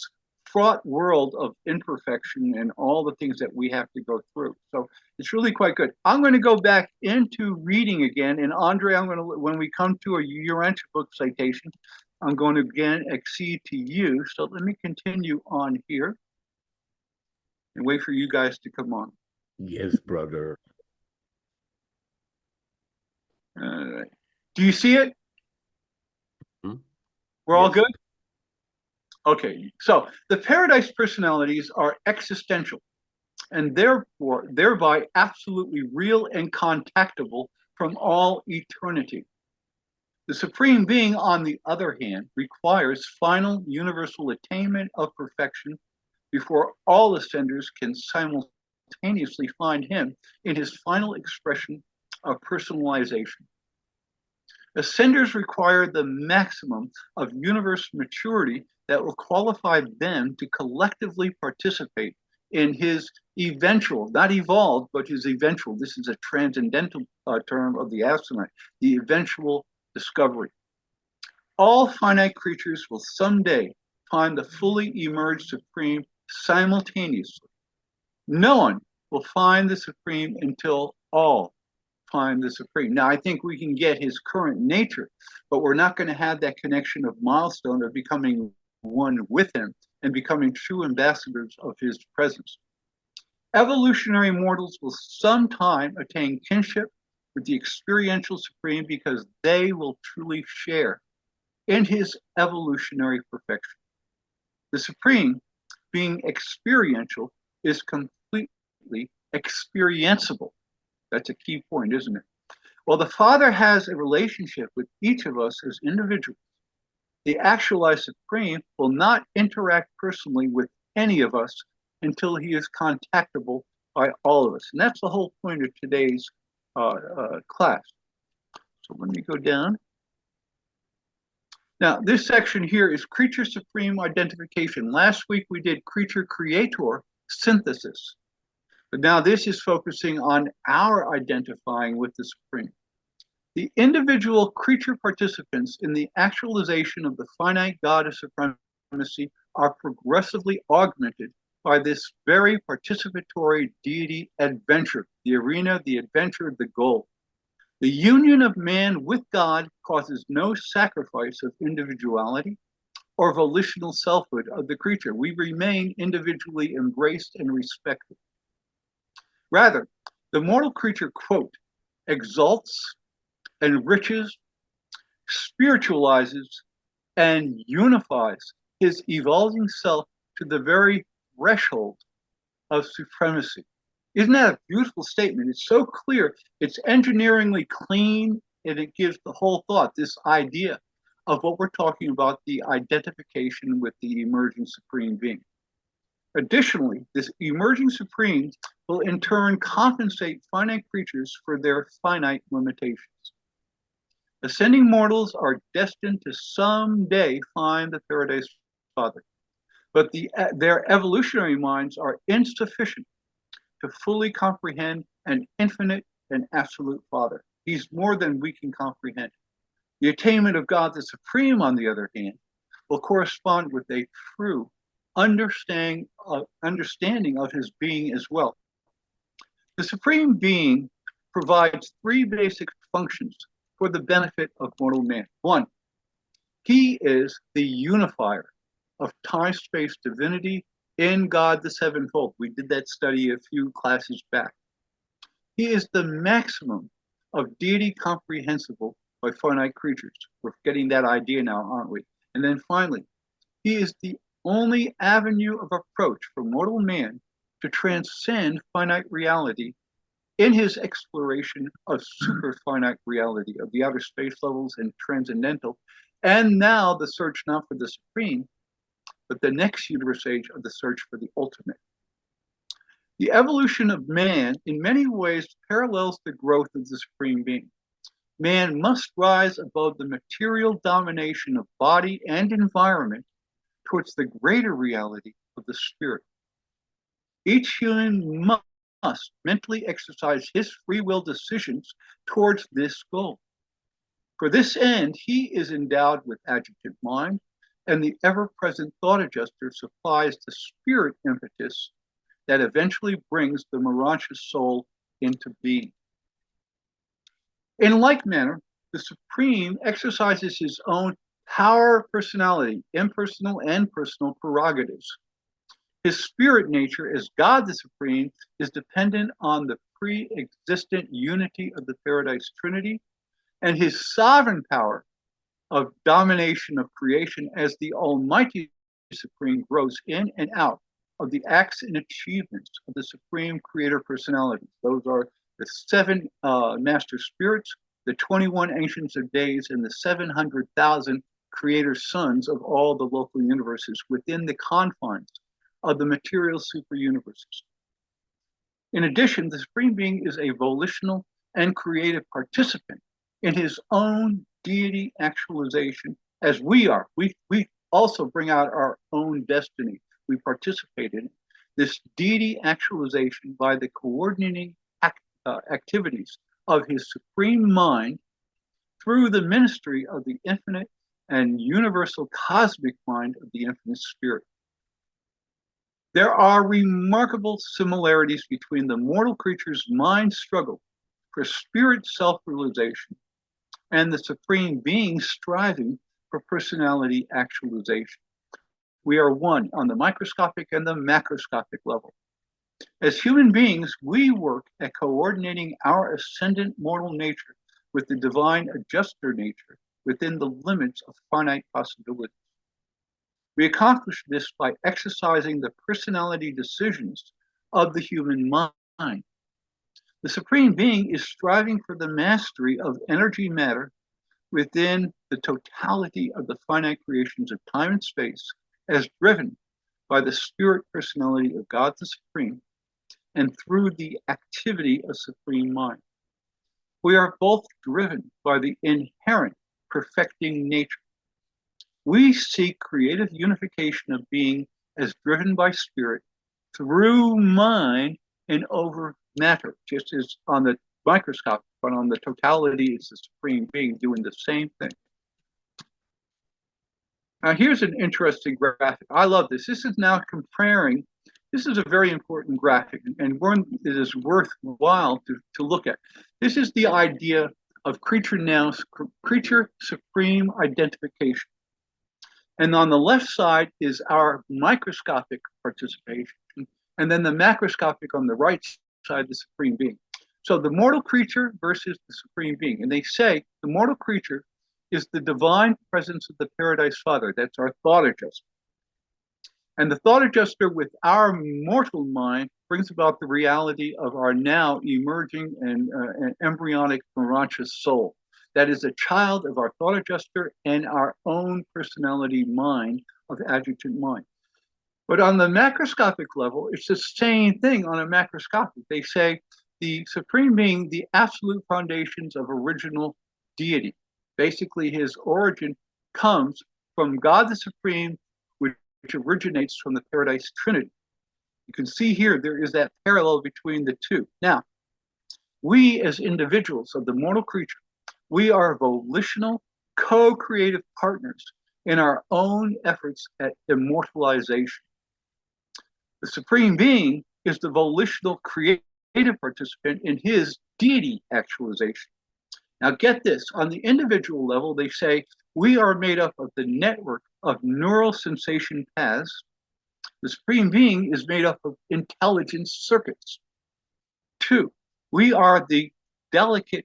fraught world of imperfection and all the things that we have to go through. So it's really quite good. I'm going to go back into reading again, and Andre, when we come to a Urantia book citation, I'm going to again accede to you. So let me continue on here and wait for you guys to come on. Yes, brother. All right. Do you see it? Hmm? We're all Yes. good? Okay, so the paradise personalities are existential and therefore thereby absolutely real and contactable from all eternity. The Supreme Being, on the other hand, requires final universal attainment of perfection before all ascenders can simultaneously find him in his final expression of personalization. Ascenders require the maximum of universe maturity that will qualify them to collectively participate in his eventual, not evolved, but his eventual, this is a transcendental term of the astronaut, the eventual discovery. All finite creatures will someday find the fully emerged Supreme simultaneously. No one will find the Supreme until all find the Supreme. Now, I think we can get his current nature, but we're not going to have that connection of milestone of becoming one with him and becoming true ambassadors of his presence. Evolutionary mortals will sometime attain kinship with the experiential Supreme because they will truly share in his evolutionary perfection. The Supreme, being experiential, is completely experienceable. That's a key point, isn't it? Well, the Father has a relationship with each of us as individuals. The actualized Supreme will not interact personally with any of us until he is contactable by all of us. And that's the whole point of today's class. So let me go down. Now, this section here is creature supreme identification. Last week we did creature creator synthesis. But now this is focusing on our identifying with the Supreme. The individual creature participants in the actualization of the finite God of supremacy are progressively augmented by this very participatory deity adventure, the arena, the adventure, the goal. The union of man with God causes no sacrifice of individuality or volitional selfhood of the creature. We remain individually embraced and respected. Rather, the mortal creature, quote, exalts, enriches, spiritualizes, and unifies his evolving self to the very threshold of supremacy. Isn't that a beautiful statement? It's so clear, it's engineeringly clean, and it gives the whole thought, this idea of what we're talking about, the identification with the emerging Supreme Being. Additionally, this emerging Supreme will in turn compensate finite creatures for their finite limitations. Ascending mortals are destined to someday find the Paradise Father, but their evolutionary minds are insufficient to fully comprehend an infinite and absolute Father. He's more than we can comprehend. The attainment of God the Supreme, on the other hand, will correspond with a true understanding of his being as well. The Supreme Being provides three basic functions for the benefit of mortal man. One, he is the unifier of time-space divinity in God the Sevenfold. We did that study a few classes back. He is the maximum of deity comprehensible by finite creatures. We're getting that idea now, aren't we? And then finally, he is the only avenue of approach for mortal man to transcend finite reality in his exploration of super finite reality, of the outer space levels and transcendental, and now the search not for the Supreme, but the next universe age of the search for the ultimate. The evolution of man in many ways parallels the growth of the Supreme Being. Man must rise above the material domination of body and environment towards the greater reality of the spirit. Each human must mentally exercise his free will decisions towards this goal. For this end, he is endowed with adjective mind and the ever-present thought adjuster supplies the spirit impetus that eventually brings the Morontius soul into being. In like manner, the Supreme exercises his own power personality, impersonal and personal prerogatives. His spirit nature as God the Supreme is dependent on the pre-existent unity of the Paradise Trinity, and his sovereign power of domination of creation as the Almighty Supreme grows in and out of the acts and achievements of the Supreme Creator Personalities. Those are the 7 Master Spirits, the 21 Ancients of Days, and the 700,000 Creator Sons of all the local universes within the confines of the material super universes. In addition, the Supreme Being is a volitional and creative participant in his own deity actualization, as we are. We also bring out our own destiny. We participate in it. This deity actualization by the coordinating activities of his supreme mind through the ministry of the infinite and universal cosmic mind of the infinite spirit. There are remarkable similarities between the mortal creature's mind struggle for spirit self-realization and the Supreme Being striving for personality actualization. We are one on the microscopic and the macroscopic level. As human beings, we work at coordinating our ascendant mortal nature with the divine adjuster nature within the limits of finite possibilities. We accomplish this by exercising the personality decisions of the human mind. The Supreme Being is striving for the mastery of energy matter within the totality of the finite creations of time and space, as driven by the spirit personality of God the Supreme and through the activity of Supreme Mind. We are both driven by the inherent perfecting nature. We seek creative unification of being as driven by spirit through mind and over matter, just as on the microscope, but on the totality is the Supreme Being doing the same thing. Now here's an interesting graphic. I love this. This is now comparing, this is a very important graphic and one that is worthwhile to look at. This is the idea of creature supreme identification. And on the left side is our microscopic participation. And then the macroscopic on the right side, the Supreme Being. So the mortal creature versus the Supreme Being. And they say the mortal creature is the divine presence of the Paradise Father. That's our thought adjuster. And the thought adjuster with our mortal mind brings about the reality of our now emerging and embryonic Morontius soul. That is a child of our thought adjuster and our own personality mind of adjutant mind. But on the macroscopic level, it's the same thing on a macroscopic. They say the Supreme Being, the absolute foundations of original deity. Basically, his origin comes from God the Supreme, which originates from the Paradise Trinity. You can see here, there is that parallel between the two. Now, we as individuals of the mortal creature, we are volitional, co-creative partners in our own efforts at immortalization. The Supreme Being is the volitional, creative participant in his deity actualization. Now get this, on the individual level, they say we are made up of the network of neural sensation paths. The Supreme Being is made up of intelligence circuits. 2, we are the delicate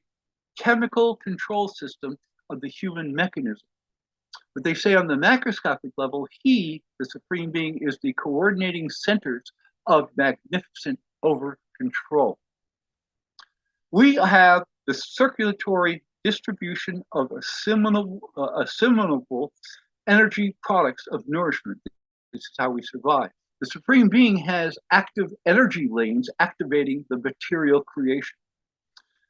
chemical control system of the human mechanism. But they say on the macroscopic level, he, the Supreme Being, is the coordinating centers of magnificent over control. We have the circulatory distribution of assimilable energy products of nourishment. This is how we survive. The Supreme Being has active energy lanes activating the material creation.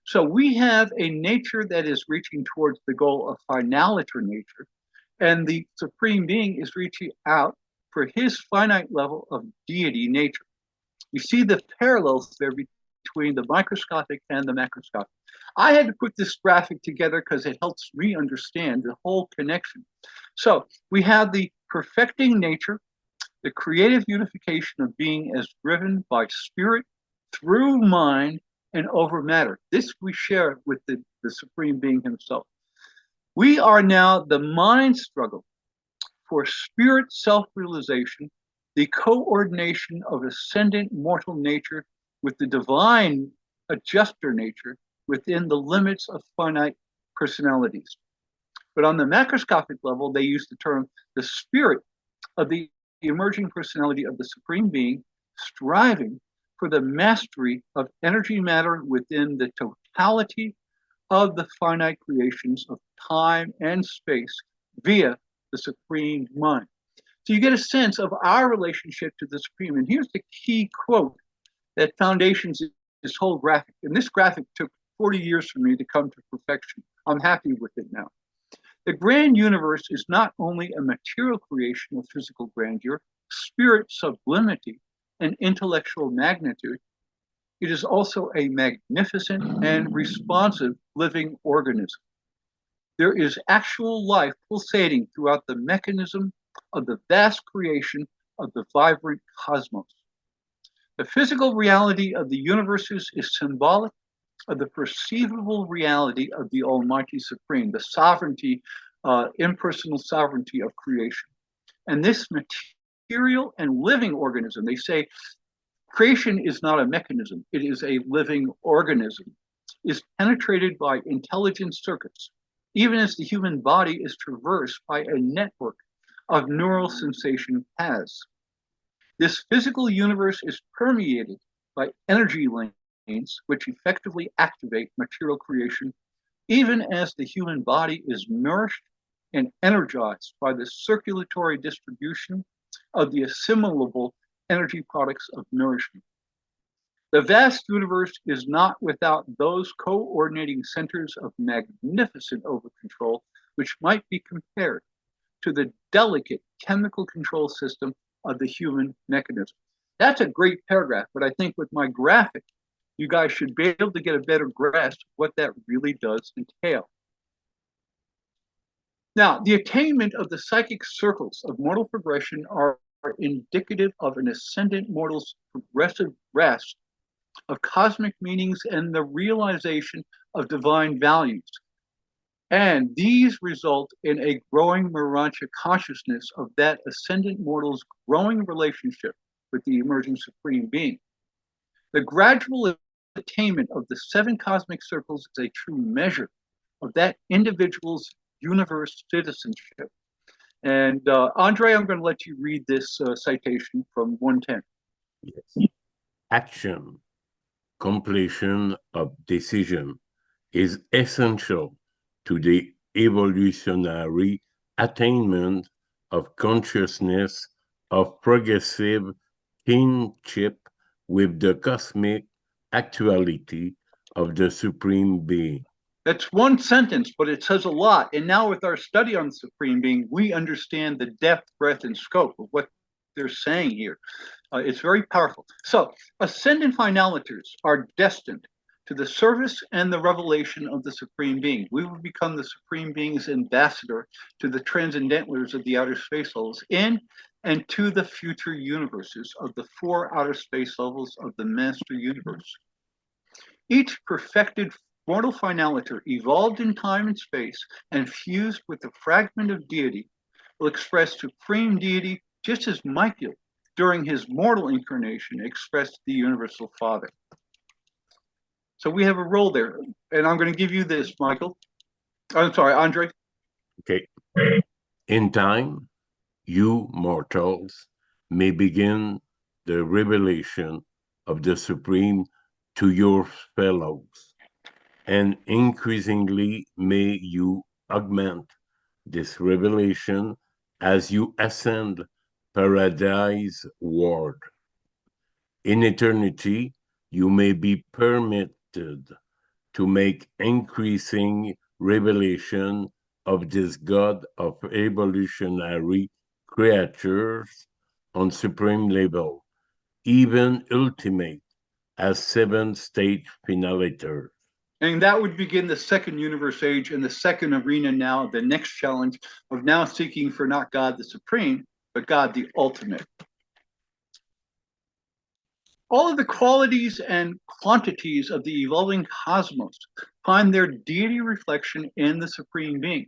So we have a nature that is reaching towards the goal of finaliter nature, and the Supreme Being is reaching out for his finite level of deity nature. You see the parallels there between the microscopic and the macroscopic. I had to put this graphic together because it helps me understand the whole connection. So we have the perfecting nature, the creative unification of being as driven by spirit through mind and over matter. This we share with the Supreme Being himself. We are now the mind struggle for spirit self-realization, the coordination of ascendant mortal nature with the divine adjuster nature within the limits of finite personalities. But on the macroscopic level, they use the term the spirit of the emerging personality of the Supreme Being, striving for the mastery of energy matter within the totality of the finite creations of time and space via the Supreme Mind. So you get a sense of our relationship to the Supreme. And here's the key quote that foundations this whole graphic. And this graphic took 40 years for me to come to perfection. I'm happy with it now. The grand universe is not only a material creation of physical grandeur, spirit sublimity, and intellectual magnitude, it is also a magnificent and responsive living organism. There is actual life pulsating throughout the mechanism of the vast creation of the vibrant cosmos. The physical reality of the universes is symbolic of the perceivable reality of the Almighty Supreme, the sovereignty, impersonal sovereignty of creation. And this material and living organism, they say creation is not a mechanism, it is a living organism, is penetrated by intelligent circuits, even as the human body is traversed by a network of neural sensation paths. This physical universe is permeated by energy lanes, which effectively activate material creation, even as the human body is nourished and energized by the circulatory distribution of the assimilable energy products of nourishment. The vast universe is not without those coordinating centers of magnificent overcontrol, which might be compared to the delicate chemical control system of the human mechanism. That's a great paragraph, but I think with my graphic, you guys should be able to get a better grasp of what that really does entail. Now, the attainment of the psychic circles of mortal progression are indicative of an ascendant mortal's progressive rest of cosmic meanings and the realization of divine values. And these result in a growing Marancha consciousness of that ascendant mortal's growing relationship with the emerging Supreme Being. The gradual attainment of the 7 cosmic circles is a true measure of that individual's universe citizenship. And Andre, I'm going to let you read this citation from 110. Yes. Action, completion of decision is essential to the evolutionary attainment of consciousness of progressive kinship with the cosmic actuality of the Supreme Being. That's one sentence, but it says a lot. And now with our study on the Supreme Being, we understand the depth, breadth, and scope of what they're saying here. It's very powerful. So ascendant finalators are destined to the service and the revelation of the Supreme Being. We will become the Supreme Being's ambassador to the transcendentals of the outer space levels in and to the future universes of the 4 outer space levels of the Master Universe. Each perfected mortal finalator evolved in time and space and fused with the fragment of deity will express supreme deity just as Michael, during his mortal incarnation, expressed the universal Father. So we have a role there. And I'm going to give you this, Michael. I'm sorry, Andre. Okay. In time, you mortals may begin the revelation of the Supreme to your fellows, and increasingly may you augment this revelation as you ascend paradise-ward. In eternity, you may be permitted to make increasing revelation of this God of evolutionary creatures on supreme level, even ultimate as 7 stage finalators. And that would begin the second universe age and the second arena now, the next challenge of now seeking for not God the supreme, but God the ultimate. All of the qualities and quantities of the evolving cosmos find their deity reflection in the supreme being.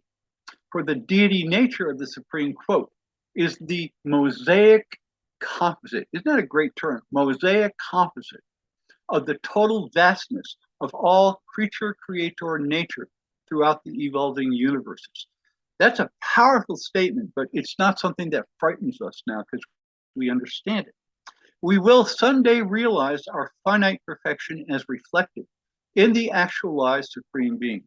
For the deity nature of the supreme, quote, is the mosaic composite. Isn't that a great term? Mosaic composite of the total vastness of all creature creator nature throughout the evolving universes. That's a powerful statement, but it's not something that frightens us now because we understand it. We will someday realize our finite perfection as reflected in the actualized supreme being.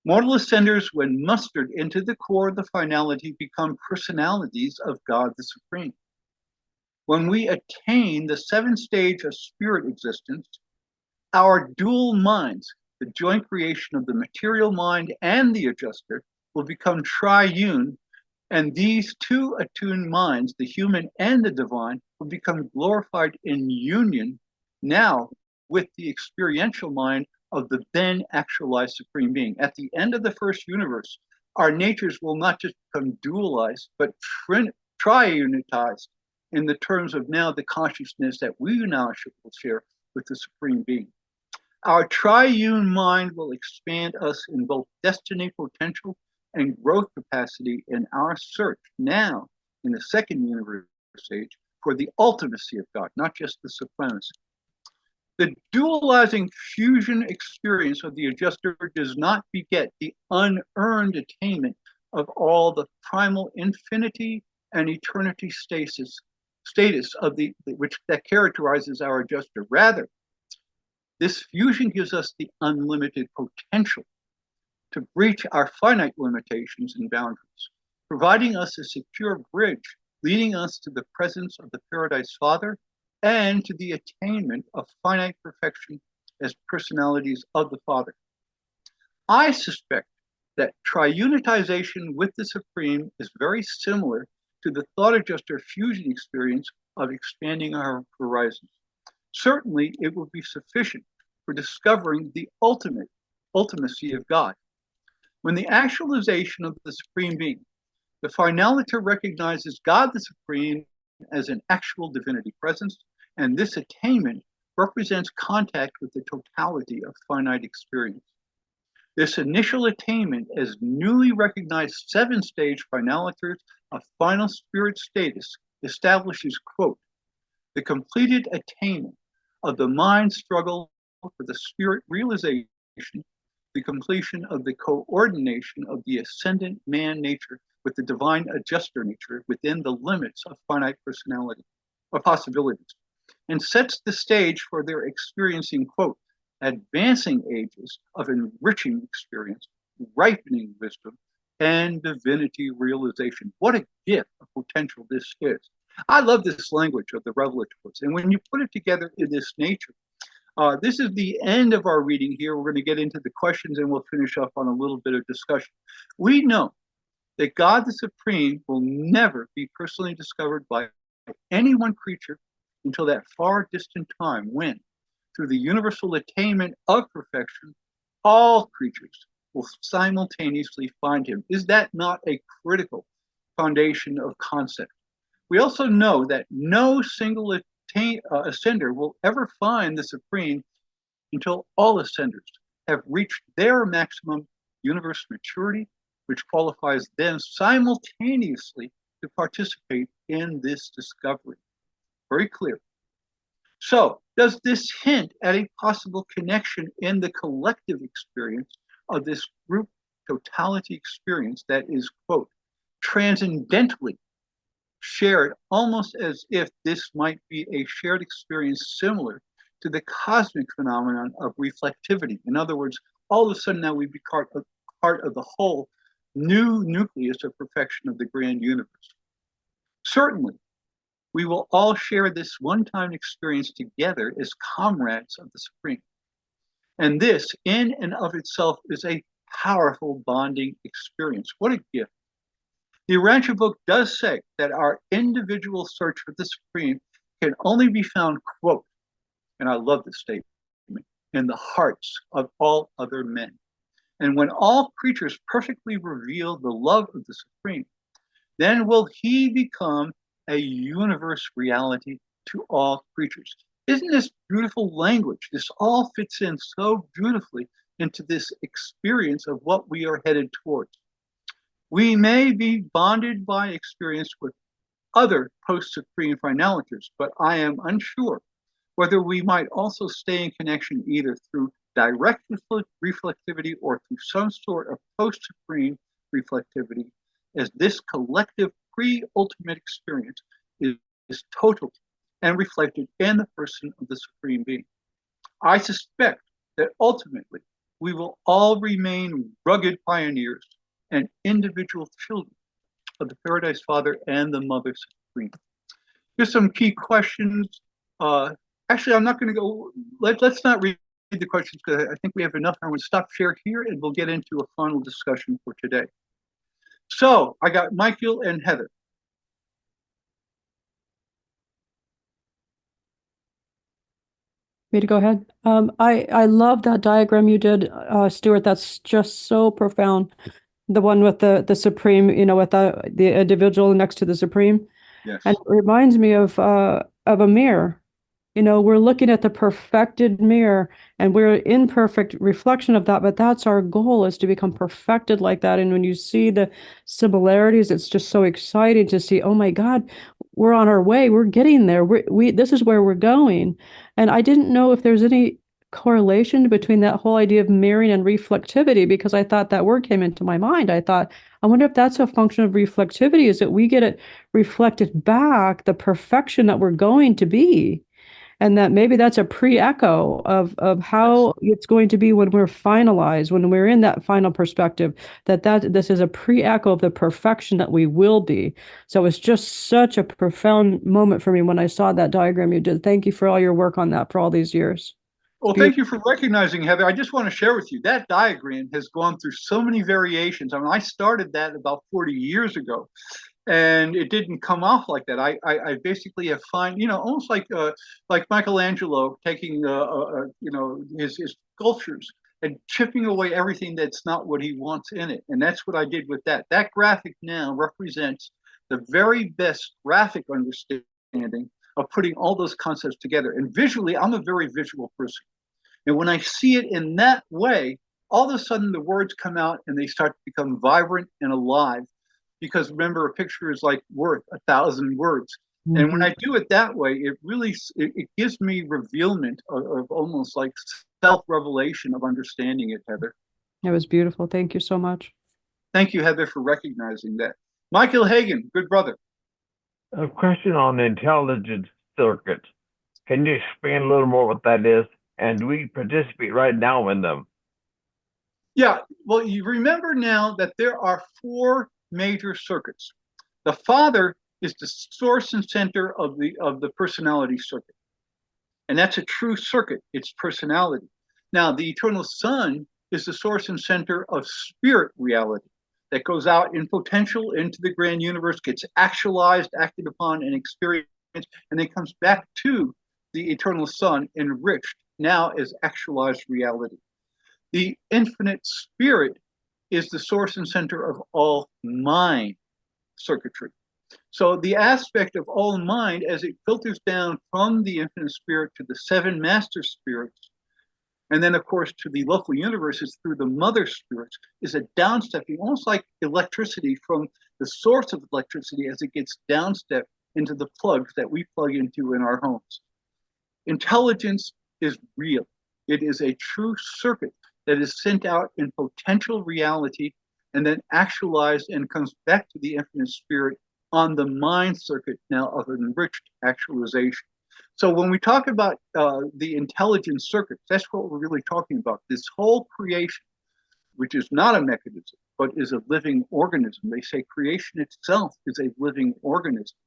Mortal ascenders, when mustered into the core of the finality, become personalities of God the Supreme. When we attain the seventh stage of spirit existence, our dual minds, the joint creation of the material mind and the adjuster, will become triune, and these two attuned minds, the human and the divine, will become glorified in union now with the experiential mind of the then actualized supreme being. At the end of the first universe, our natures will not just become dualized, but triunitized in the terms of now the consciousness that we now will share with the supreme being. Our triune mind will expand us in both destiny potential and growth capacity in our search now in the second universe age for the ultimacy of God, not just the supremacy. The dualizing fusion experience of the adjuster does not beget the unearned attainment of all the primal infinity and eternity status of which that characterizes our adjuster. Rather, this fusion gives us the unlimited potential to breach our finite limitations and boundaries, providing us a secure bridge leading us to the presence of the Paradise Father and to the attainment of finite perfection as personalities of the Father. I suspect that triunitization with the Supreme is very similar to the thought adjuster fusion experience of expanding our horizons. Certainly, it will be sufficient for discovering the ultimacy of God. When the actualization of the Supreme Being, the finaliter recognizes God the Supreme as an actual divinity presence, and this attainment represents contact with the totality of finite experience. This initial attainment as newly recognized seven-stage finaliters of final spirit status establishes, quote, the completed attainment of the mind struggle for the spirit realization, the completion of the coordination of the ascendant man nature with the divine adjuster nature within the limits of finite personality or possibilities, and sets the stage for their experiencing, quote, advancing ages of enriching experience, ripening wisdom, and divinity realization. What a gift of potential this is. I love this language of the revelators. And when you put it together in this nature, this is the end of our reading here. We're going to get into the questions and we'll finish up on a little bit of discussion. We know that God the Supreme will never be personally discovered by any one creature until that far distant time when, through the universal attainment of perfection, all creatures will simultaneously find him. Is that not a critical foundation of concept? We also know that no single ascender will ever find the Supreme until all ascenders have reached their maximum universe maturity, which qualifies them simultaneously to participate in this discovery. Very clear. So, does this hint at a possible connection in the collective experience of this group totality experience that is, quote, transcendentally shared, almost as if this might be a shared experience similar to the cosmic phenomenon of reflectivity? In other words, all of a sudden now we become part of the whole new nucleus of perfection of the grand universe. Certainly, we will all share this one-time experience together as comrades of the Supreme. And this, in and of itself, is a powerful bonding experience. What a gift. The Urantia book does say that our individual search for the Supreme can only be found, quote, and I love this statement, in the hearts of all other men. And when all creatures perfectly reveal the love of the Supreme, then will he become a universe reality to all creatures. Isn't this beautiful language? This all fits in so beautifully into this experience of what we are headed towards. We may be bonded by experience with other post-supreme finaliters, but I am unsure whether we might also stay in connection either through direct reflectivity or through some sort of post-supreme reflectivity, as this collective pre-ultimate experience is total and reflected in the person of the Supreme Being. I suspect that ultimately we will all remain rugged pioneers and individual children of the Paradise Father and the Mother Supreme. Here's some key questions. Actually, I'm not going to go, let's not read the questions because I think we have enough. I'm going to stop share here and we'll get into a final discussion for today. So I got Michael and Heather. Me to go ahead. I love that diagram you did, Stuart. That's just so profound. The one with the Supreme, you know, with the individual next to the Supreme. Yes. And it reminds me of a mirror. You know, we're looking at the perfected mirror and we're in perfect reflection of that, but that's our goal, is to become perfected like that. And when you see the similarities, it's just so exciting to see, oh my God, we're on our way. We're getting there. This is where we're going. And I didn't know if there's any correlation between that whole idea of mirroring and reflectivity, because I thought that word came into my mind. I thought, I wonder if that's a function of reflectivity, is that we get it reflected back, the perfection that we're going to be. And that maybe that's a pre-echo of how it's going to be when we're finalized, when we're in that final perspective, that this is a pre-echo of the perfection that we will be. So it's just such a profound moment for me when I saw that diagram you did. Thank you for all your work on that for all these years. Well, thank you for recognizing, Heather. I just want to share with you that diagram has gone through so many variations. I mean, I started that about 40 years ago, and it didn't come off like that. I basically have almost like Michelangelo taking his sculptures and chipping away everything that's not what he wants in it. And that's what I did with that. That graphic now represents the very best graphic understanding of putting all those concepts together. And visually, I'm a very visual person. And when I see it in that way, all of a sudden the words come out and they start to become vibrant and alive. Because remember, a picture is like worth 1,000 words. Mm-hmm. And when I do it that way, it really it gives me revealment of almost like self-revelation of understanding it, Heather. It was beautiful. Thank you so much. Thank you, Heather, for recognizing that. Michael Hagan, good brother. A question on intelligence circuits. Can you explain a little more what that is? And do we participate right now in them? Yeah, well, you remember now that there are 4 major circuits. The Father is the source and center of the personality circuit. And that's a true circuit, it's personality. Now, the Eternal Son is the source and center of spirit reality that goes out in potential into the grand universe, gets actualized, acted upon, and experienced, and then comes back to the Eternal Son enriched, now as actualized reality. The infinite spirit is the source and center of all mind circuitry. So the aspect of all mind, as it filters down from the infinite spirit to the 7 master spirits, and then of course to the local universes through the mother spirits, is a downstepping, almost like electricity from the source of electricity as it gets downstep into the plugs that we plug into in our homes. Intelligence is real. It is a true circuit that is sent out in potential reality and then actualized and comes back to the infinite spirit on the mind circuit now of enriched actualization. So when we talk about the intelligence circuits, that's what we're really talking about. This whole creation, which is not a mechanism, but is a living organism. They say creation itself is a living organism,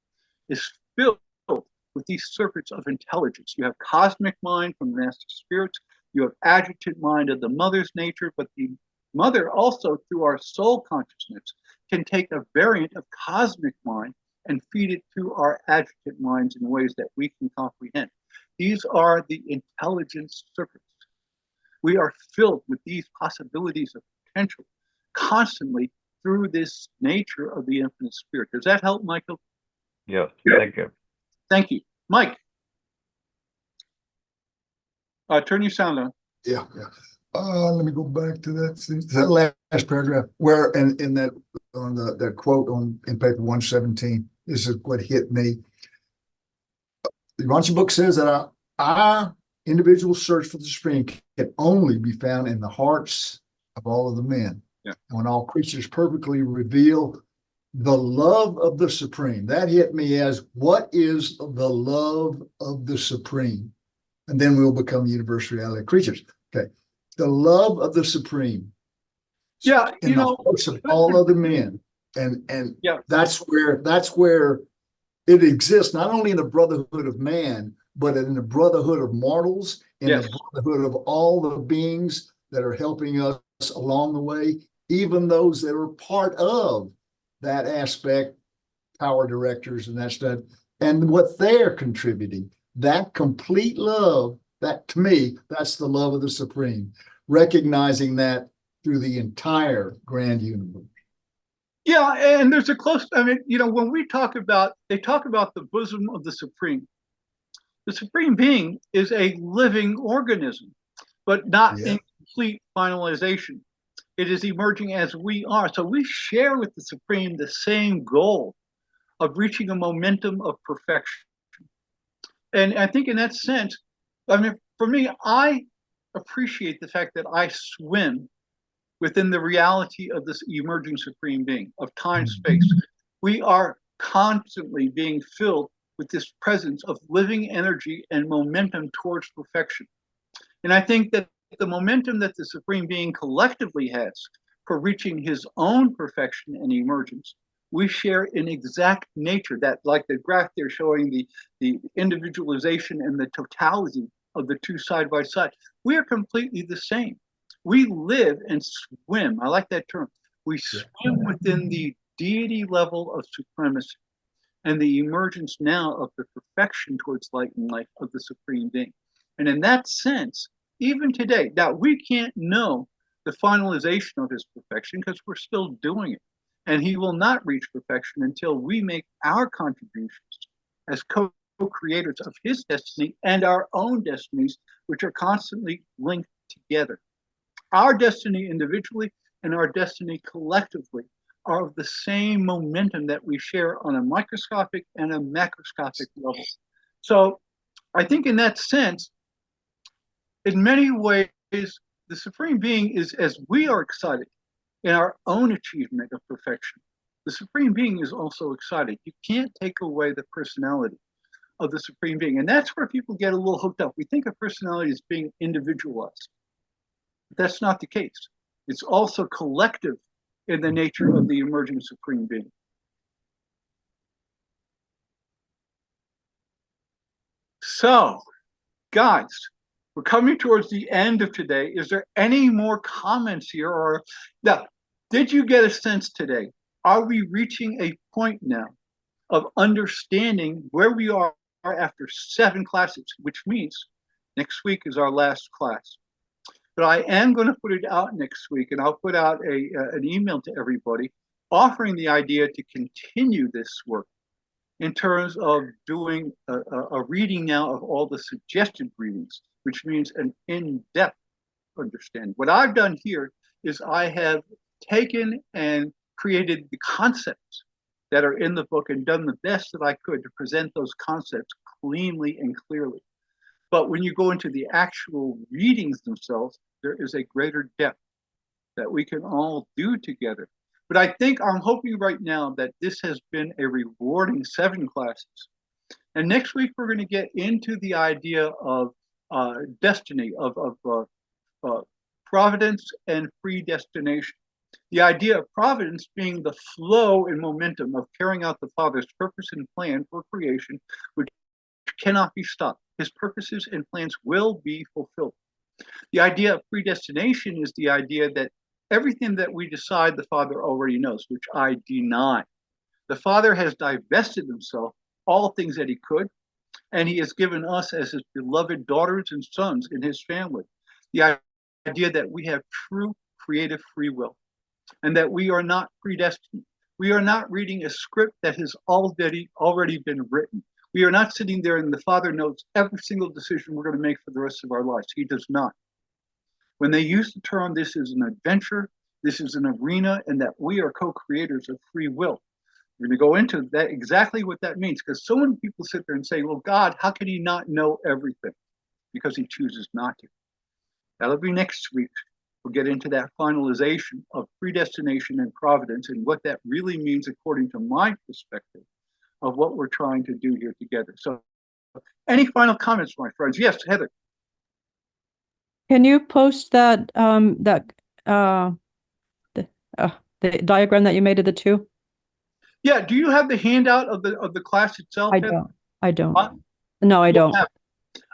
is filled with these circuits of intelligence. You have cosmic mind from the master spirits. You have adjutant mind of the mother's nature, but the mother also, through our soul consciousness, can take a variant of cosmic mind and feed it to our adjutant minds in ways that we can comprehend. These are the intelligence circuits. We are filled with these possibilities of potential constantly through this nature of the infinite spirit. Does that help, Michael? Yes. Thank you. Thank you. Mike, turn your sound on. Yeah. Let me go back to that last paragraph where in that on the quote in paper 117. This is what hit me. The Urantia book says that our individual search for the Supreme can only be found in the hearts of all of the men. Yeah. When all creatures perfectly reveal the love of the Supreme. That hit me as, what is the love of the Supreme? And then we'll become universal reality creatures. Okay. The love of the Supreme. Yeah, in the hearts of all other men. And yeah, that's where it exists, not only in the brotherhood of man, but in the brotherhood of mortals, in yes, the brotherhood of all the beings that are helping us along the way, even those that are part of that aspect, power directors and that stuff, and what they're contributing. That complete love, that to me, that's the love of the Supreme, recognizing that through the entire grand universe. yeah, and there's a close, I mean, when they talk about the bosom of the Supreme Being is a living organism, but not in complete finalization. It is emerging as we are. So we share with the Supreme the same goal of reaching a momentum of perfection. And I think in that sense, I mean, for me, I appreciate the fact that I swim within the reality of this emerging Supreme Being, of time, space. We are constantly being filled with this presence of living energy and momentum towards perfection. And I think that the momentum that the Supreme Being collectively has for reaching his own perfection and emergence, we share in exact nature, that like the graph there showing the individualization and the totality of the two side by side. We are completely the same. We live and swim. I like that term. We swim within the deity level of supremacy and the emergence now of the perfection towards light and life of the Supreme Being. And in that sense, even today, now we can't know the finalization of his perfection because we're still doing it. And he will not reach perfection until we make our contributions as co-creators of his destiny and our own destinies, which are constantly linked together. Our destiny individually and our destiny collectively are of the same momentum that we share on a microscopic and a macroscopic level. So I think in that sense, in many ways, the Supreme Being is, as we are excited in our own achievement of perfection, the Supreme Being is also excited. You can't take away the personality of the Supreme Being. And that's where people get a little hooked up. We think of personality as being individualized. But that's not the case. It's also collective in the nature of the emerging Supreme Being. So, guys, we're coming towards the end of today. Is there any more comments here? Or now, did you get a sense today? Are we reaching a point now of understanding where we are after 7 classes, which means next week is our last class. But I am going to put it out next week, and I'll put out an email to everybody offering the idea to continue this work in terms of doing a reading now of all the suggested readings, which means an in-depth understanding. What I've done here is I have taken and created the concepts that are in the book and done the best that I could to present those concepts cleanly and clearly. But when you go into the actual readings themselves, there is a greater depth that we can all do together. But I think I'm hoping right now that this has been a rewarding 7 classes. And next week, we're going to get into the idea of destiny, of providence and predestination. The idea of providence being the flow and momentum of carrying out the Father's purpose and plan for creation, which cannot be stopped. His purposes and plans will be fulfilled. The idea of predestination is the idea that everything that we decide the Father already knows, which I deny. The Father has divested himself all things that he could, and he has given us as his beloved daughters and sons in his family the idea that we have true creative free will and that we are not predestined. We are not reading a script that has already been written. We are not sitting there and the Father knows every single decision we're going to make for the rest of our lives. He does not. When they use the term, this is an adventure, this is an arena, and that we are co-creators of free will. We're going to go into that exactly what that means, because so many people sit there and say, well, God, how can he not know everything? Because he chooses not to. That'll be next week. We'll get into that finalization of predestination and providence and what that really means according to my perspective of what we're trying to do here together. So any final comments, my friends? Yes, Heather. Can you post that the diagram that you made of the two? Yeah, do you have the handout of the class itself? I Heather? don't. I don't. Huh? No, I don't. All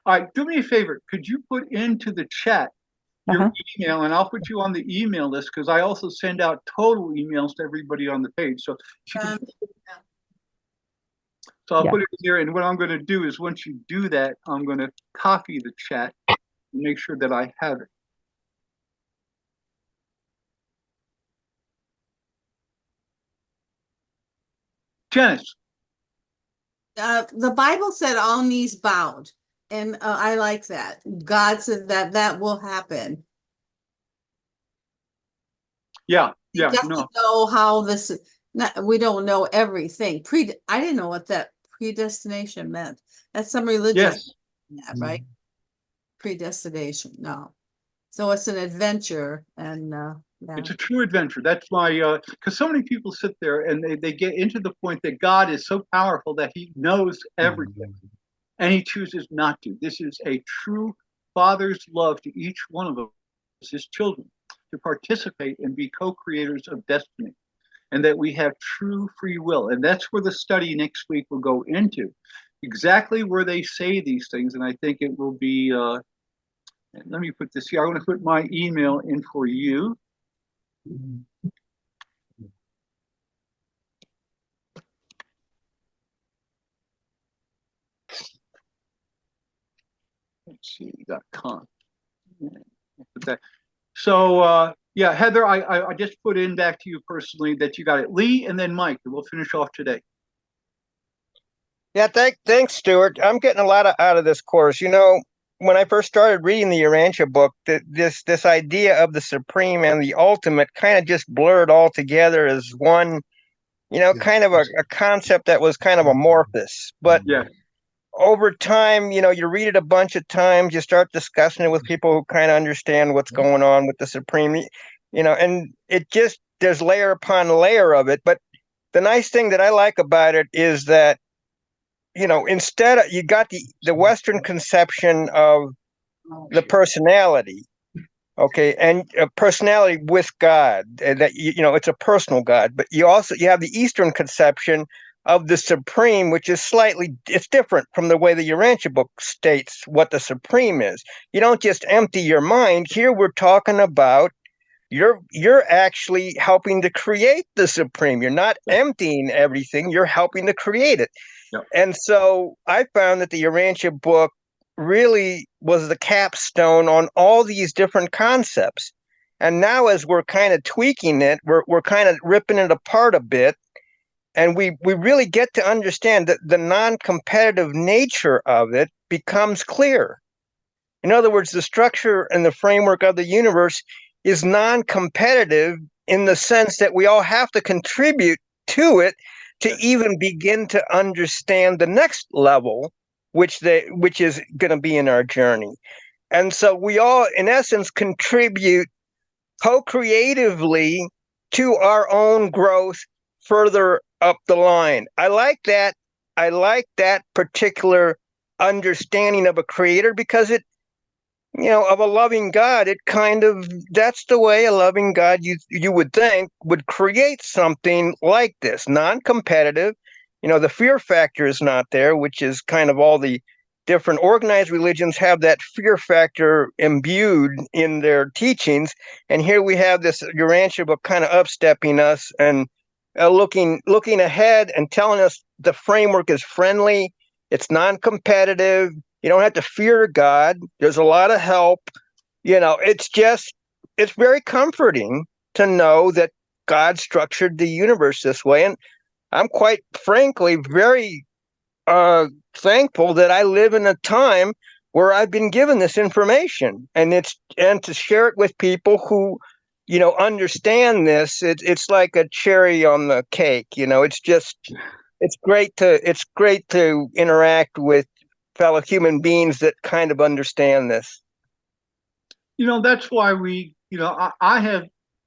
right, do me a favor. Could you put into the chat your email, and I'll put you on the email list because I also send out total emails to everybody on the page. So, I'll put it in here, and what I'm going to do is once you do that, I'm going to copy the chat and make sure that I have it. Janice. The Bible said all knees bowed, and I like that. God said that will happen. Yeah, We definitely know how this. We don't know everything. I didn't know what that predestination meant. That's some religious, right? Predestination. No, so it's an adventure, and it's a true adventure. That's why, because so many people sit there and they get into the point that God is so powerful that he knows everything, and he chooses not to. This is a true Father's love to each one of us, his children, to participate and be co-creators of destiny, and that we have true free will. And that's where the study next week will go into, exactly where they say these things. And I think it will be, let me put this here. I'm going to put my email in for you. Let's see.com. So yeah, Heather, I just put in back to you personally that you got it. Lee and then Mike, and we'll finish off today. Yeah, thanks, Stuart. I'm getting a lot out of this course. You know, when I first started reading the Urantia book, this idea of the supreme and the ultimate kind of just blurred all together as one, kind of a concept that was kind of amorphous. But over time, you read it a bunch of times, you start discussing it with people who kind of understand what's going on with the supreme, and there's layer upon layer of it. But the nice thing that I like about it is that, instead of, you got the Western conception of the personality, okay, and a personality with God, that it's a personal God. But you have the Eastern conception of the supreme, which is it's different from the way the Urantia book states what the supreme is. You don't just empty your mind. Here we're talking about you're actually helping to create the supreme. You're not emptying everything, you're helping to create it. Yep. And so I found that the Urantia book really was the capstone on all these different concepts. And now as we're kind of tweaking it, we're kind of ripping it apart a bit. And we really get to understand that the non-competitive nature of it becomes clear. In other words, the structure and the framework of the universe is non-competitive in the sense that we all have to contribute to it to even begin to understand the next level, which is going to be in our journey. And so we all, in essence, contribute co-creatively to our own growth further up the line. I like that particular understanding of a creator, because it, of a loving God, that's the way a loving God, you would think, would create something like this, non-competitive. The fear factor is not there, which is kind of all the different organized religions have that fear factor imbued in their teachings. And here we have this Urantia book kind of upstepping us and looking ahead and telling us the framework is friendly, it's non-competitive. You don't have to fear God. There's a lot of help. it's very comforting to know that God structured the universe this way. And I'm quite frankly very thankful that I live in a time where I've been given this information, and to share it with people who, understand this. It's like a cherry on the cake. It's great to interact with fellow human beings that kind of understand this. That's why I have,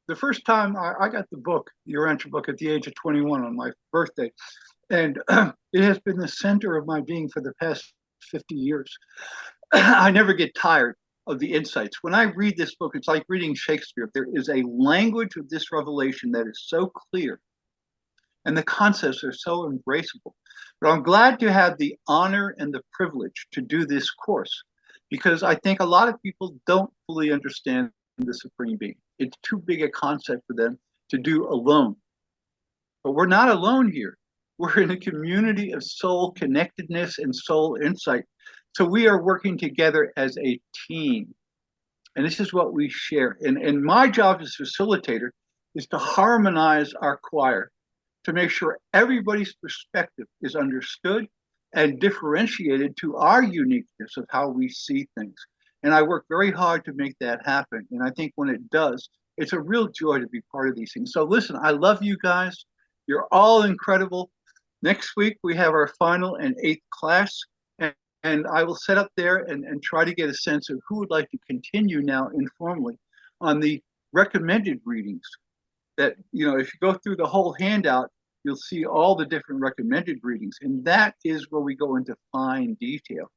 the first time I got the book, the Urantia book, at the age of 21 on my birthday. And it has been the center of my being for the past 50 years. I never get tired of the insights. When I read this book, it's like reading Shakespeare. There is a language of this revelation that is so clear, and the concepts are so embraceable. But I'm glad to have the honor and the privilege to do this course, because I think a lot of people don't fully understand the Supreme Being. It's too big a concept for them to do alone. But we're not alone here. We're in a community of soul connectedness and soul insight. So we are working together as a team. And this is what we share. And my job as facilitator is to harmonize our choir, to make sure everybody's perspective is understood and differentiated to our uniqueness of how we see things. And I work very hard to make that happen. And I think when it does, it's a real joy to be part of these things. So listen, I love you guys. You're all incredible. Next week, we have our final and 8th class. And I will set up there and try to get a sense of who would like to continue now informally on the recommended readings. That, if you go through the whole handout, you'll see all the different recommended readings. And that is where we go into fine detail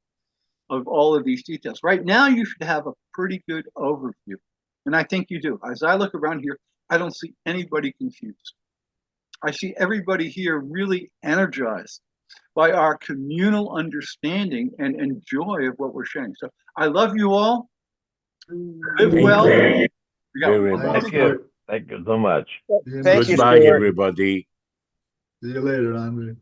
of all of these details. Right now, you should have a pretty good overview. And I think you do. As I look around here, I don't see anybody confused. I see everybody here really energized by our communal understanding and joy of what we're sharing. So I love you all. Live well. Very much. Thank you. Thank you so much. Thank you, Goodbye, Stuart. everybody. See you later, Andre.